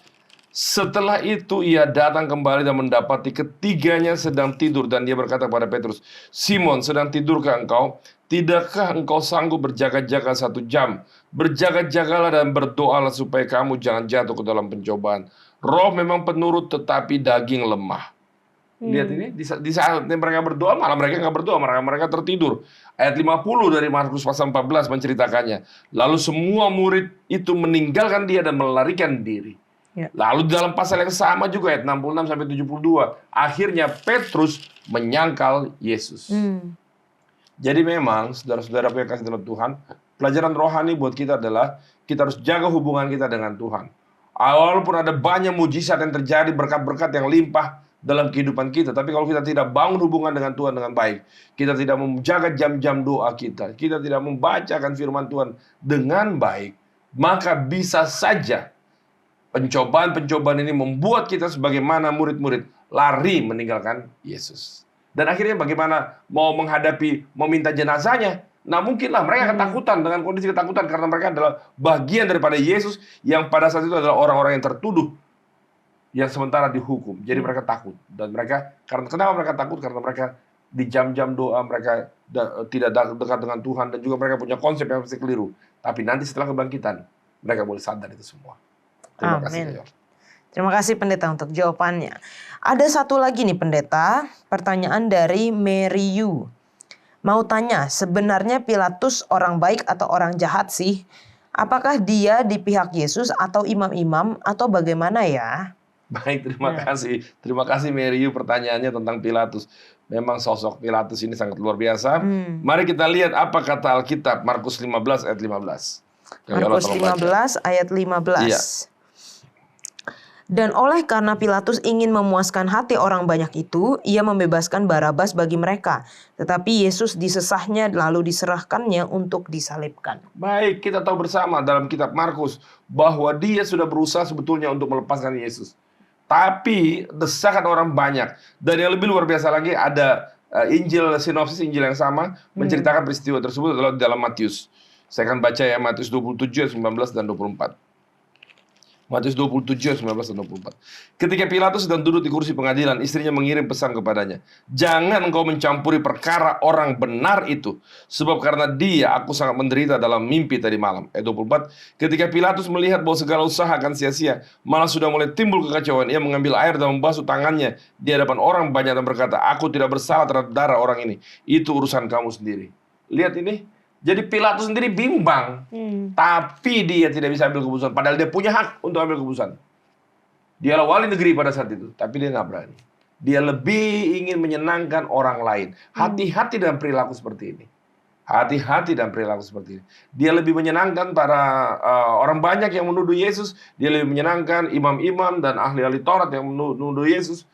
Setelah itu ia datang kembali dan mendapati ketiganya sedang tidur. Dan dia berkata kepada Petrus, Simon, sedang tidurkah engkau? Tidakkah engkau sanggup berjaga-jaga 1 jam? Berjaga-jagalah dan berdoalah supaya kamu jangan jatuh ke dalam pencobaan. Roh memang penurut tetapi daging lemah. Lihat ini, di saat mereka berdoa, malah mereka nggak berdoa, mereka tertidur. Ayat 50 dari Markus pasal 14 menceritakannya. Lalu semua murid itu meninggalkan dia dan melarikan diri. Ya. Lalu di dalam pasal yang sama juga ayat 66 sampai 72, akhirnya Petrus menyangkal Yesus. Jadi memang saudara-saudara yang kasih dalam Tuhan, pelajaran rohani buat kita adalah kita harus jaga hubungan kita dengan Tuhan. Walaupun ada banyak mujizat yang terjadi, berkat-berkat yang limpah dalam kehidupan kita, tapi kalau kita tidak bangun hubungan dengan Tuhan dengan baik, kita tidak menjaga jam-jam doa kita tidak membacakan firman Tuhan dengan baik, maka bisa saja pencobaan-pencobaan ini membuat kita sebagaimana murid-murid lari meninggalkan Yesus. Dan akhirnya bagaimana mau minta jenazahnya? Nah mungkinlah mereka ketakutan dengan kondisi ketakutan karena mereka adalah bagian daripada Yesus yang pada saat itu adalah orang-orang yang tertuduh, yang sementara dihukum. Jadi mereka takut. Dan kenapa mereka takut? Karena mereka di jam-jam doa mereka tidak dekat dengan Tuhan, dan juga mereka punya konsep yang pasti keliru. Tapi nanti setelah kebangkitan mereka boleh sadar itu semua. Terima kasih, Mayor. Terima kasih Pendeta untuk jawabannya. Ada satu lagi nih Pendeta, pertanyaan dari Mary Yu. Mau tanya, sebenarnya Pilatus orang baik atau orang jahat sih? Apakah dia di pihak Yesus atau imam-imam atau bagaimana ya? Baik, terima kasih. Terima kasih Mary Yu pertanyaannya tentang Pilatus. Memang sosok Pilatus ini sangat luar biasa. Mari kita lihat apa kata Alkitab, Markus 15 ayat 15. Markus 15 ayat 15. Iya. Dan oleh karena Pilatus ingin memuaskan hati orang banyak itu, ia membebaskan Barabas bagi mereka. Tetapi Yesus disesahnya lalu diserahkannya untuk disalibkan. Baik, kita tahu bersama dalam kitab Markus bahwa dia sudah berusaha sebetulnya untuk melepaskan Yesus. Tapi desakan orang banyak. Dan yang lebih luar biasa lagi ada sinopsis Injil yang sama menceritakan peristiwa tersebut adalah dalam Matius. Saya akan baca ya Matius 27 ayat 19 dan 24. Matius 27 ayat 19 dan 24. Ketika Pilatus sedang duduk di kursi pengadilan, istrinya mengirim pesan kepadanya, "Jangan engkau mencampuri perkara orang benar itu, sebab karena dia aku sangat menderita dalam mimpi tadi malam." Ayat 24. Ketika Pilatus melihat bahwa segala usaha akan sia-sia, malah sudah mulai timbul kekacauan, ia mengambil air dan membasuh tangannya di hadapan orang banyak dan berkata, "Aku tidak bersalah terhadap darah orang ini. Itu urusan kamu sendiri." Lihat ini. Jadi Pilatus sendiri bimbang, tapi dia tidak bisa ambil keputusan. Padahal dia punya hak untuk ambil keputusan. Dialah wali negeri pada saat itu, tapi dia nggak berani. Dia lebih ingin menyenangkan orang lain. Hati-hati dengan perilaku seperti ini. Hati-hati dengan perilaku seperti ini. Dia lebih menyenangkan para orang banyak yang menuduh Yesus. Dia lebih menyenangkan imam-imam dan ahli-ahli Taurat yang menuduh Yesus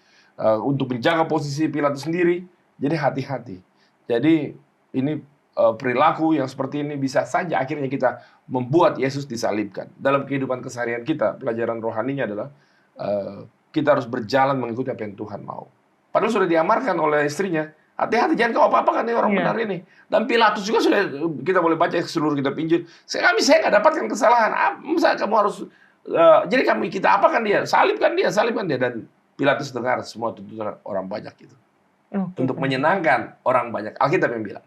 untuk menjaga posisi Pilatus sendiri. Jadi hati-hati. Jadi ini perilaku yang seperti ini bisa saja akhirnya kita membuat Yesus disalibkan. Dalam kehidupan keseharian kita, pelajaran rohaninya adalah kita harus berjalan mengikuti apa yang Tuhan mau. Padahal sudah diamarkan oleh istrinya, hati-hati jangan kau apa-apakan nih orang benar ini. Dan Pilatus juga sudah kita boleh baca seluruh kitab Injil. Saya nggak dapatkan kesalahan. Masa kamu harus jadi kita apakan dia, salibkan dia. Dan Pilatus dengar semua tuntutan orang banyak itu. Untuk menyenangkan orang banyak. Alkitab yang bilang.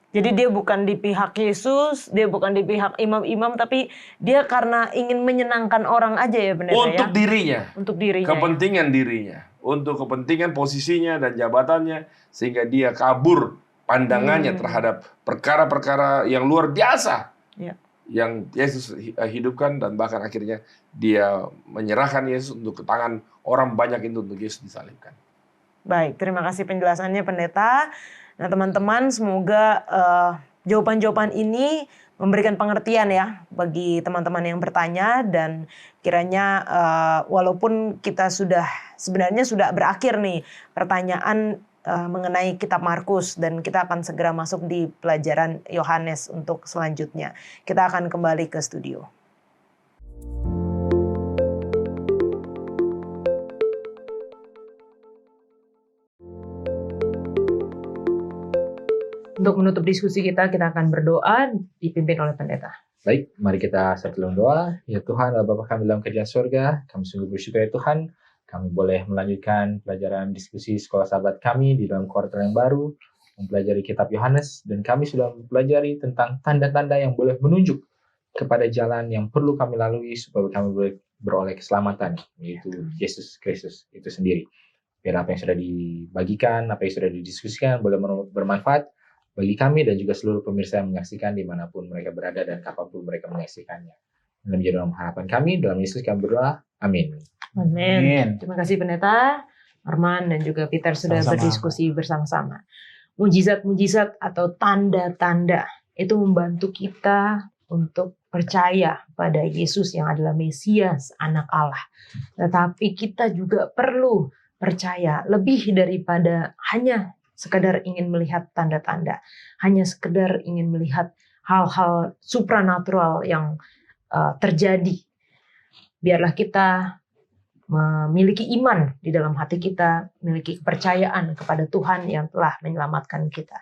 Jadi dia bukan di pihak Yesus, dia bukan di pihak imam-imam, tapi dia karena ingin menyenangkan orang aja ya Pendeta untuk ya? dirinya. Untuk dirinya. Kepentingan dirinya. Untuk kepentingan posisinya dan jabatannya. Sehingga dia kabur pandangannya terhadap perkara-perkara yang luar biasa. Ya. Yang Yesus hidupkan dan bahkan akhirnya dia menyerahkan Yesus untuk ke tangan orang banyak itu untuk Yesus disalibkan. Baik, terima kasih penjelasannya Pendeta. Nah teman-teman, semoga jawaban-jawaban ini memberikan pengertian ya bagi teman-teman yang bertanya, dan kiranya walaupun kita sebenarnya sudah berakhir nih pertanyaan mengenai kitab Markus, dan kita akan segera masuk di pelajaran Yohanes untuk selanjutnya. Kita akan kembali ke studio. Untuk menutup diskusi kita akan berdoa dipimpin oleh Pendeta. Baik, mari kita dalam doa. Ya Tuhan, Bapa kami dalam kerajaan surga, kami sungguh bersyukur ya Tuhan, kami boleh melanjutkan pelajaran diskusi sekolah sahabat kami di dalam kuartal yang baru, mempelajari kitab Yohanes, dan kami sudah mempelajari tentang tanda-tanda yang boleh menunjuk kepada jalan yang perlu kami lalui supaya kami boleh beroleh keselamatan, yaitu Yesus Kristus itu sendiri. Biar apa yang sudah dibagikan, apa yang sudah didiskusikan boleh bermanfaat bagi kami dan juga seluruh pemirsa yang menyaksikan dimanapun mereka berada dan kapanpun mereka menyaksikannya. Dalam harapan kami, dalam Yesus kami berdoa. Amin. Amin. Terima kasih Pendeta Arman dan juga Peter sudah Sama-sama. berdiskusi bersama-sama. Mujizat-mujizat atau tanda-tanda itu membantu kita untuk percaya pada Yesus yang adalah Mesias, Anak Allah. Tetapi kita juga perlu percaya lebih daripada hanya sekedar ingin melihat tanda-tanda, hanya sekedar ingin melihat hal-hal supranatural yang terjadi. Biarlah kita memiliki iman di dalam hati kita, memiliki kepercayaan kepada Tuhan yang telah menyelamatkan kita.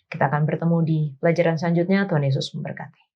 Kita akan bertemu di pelajaran selanjutnya. Tuhan Yesus memberkati.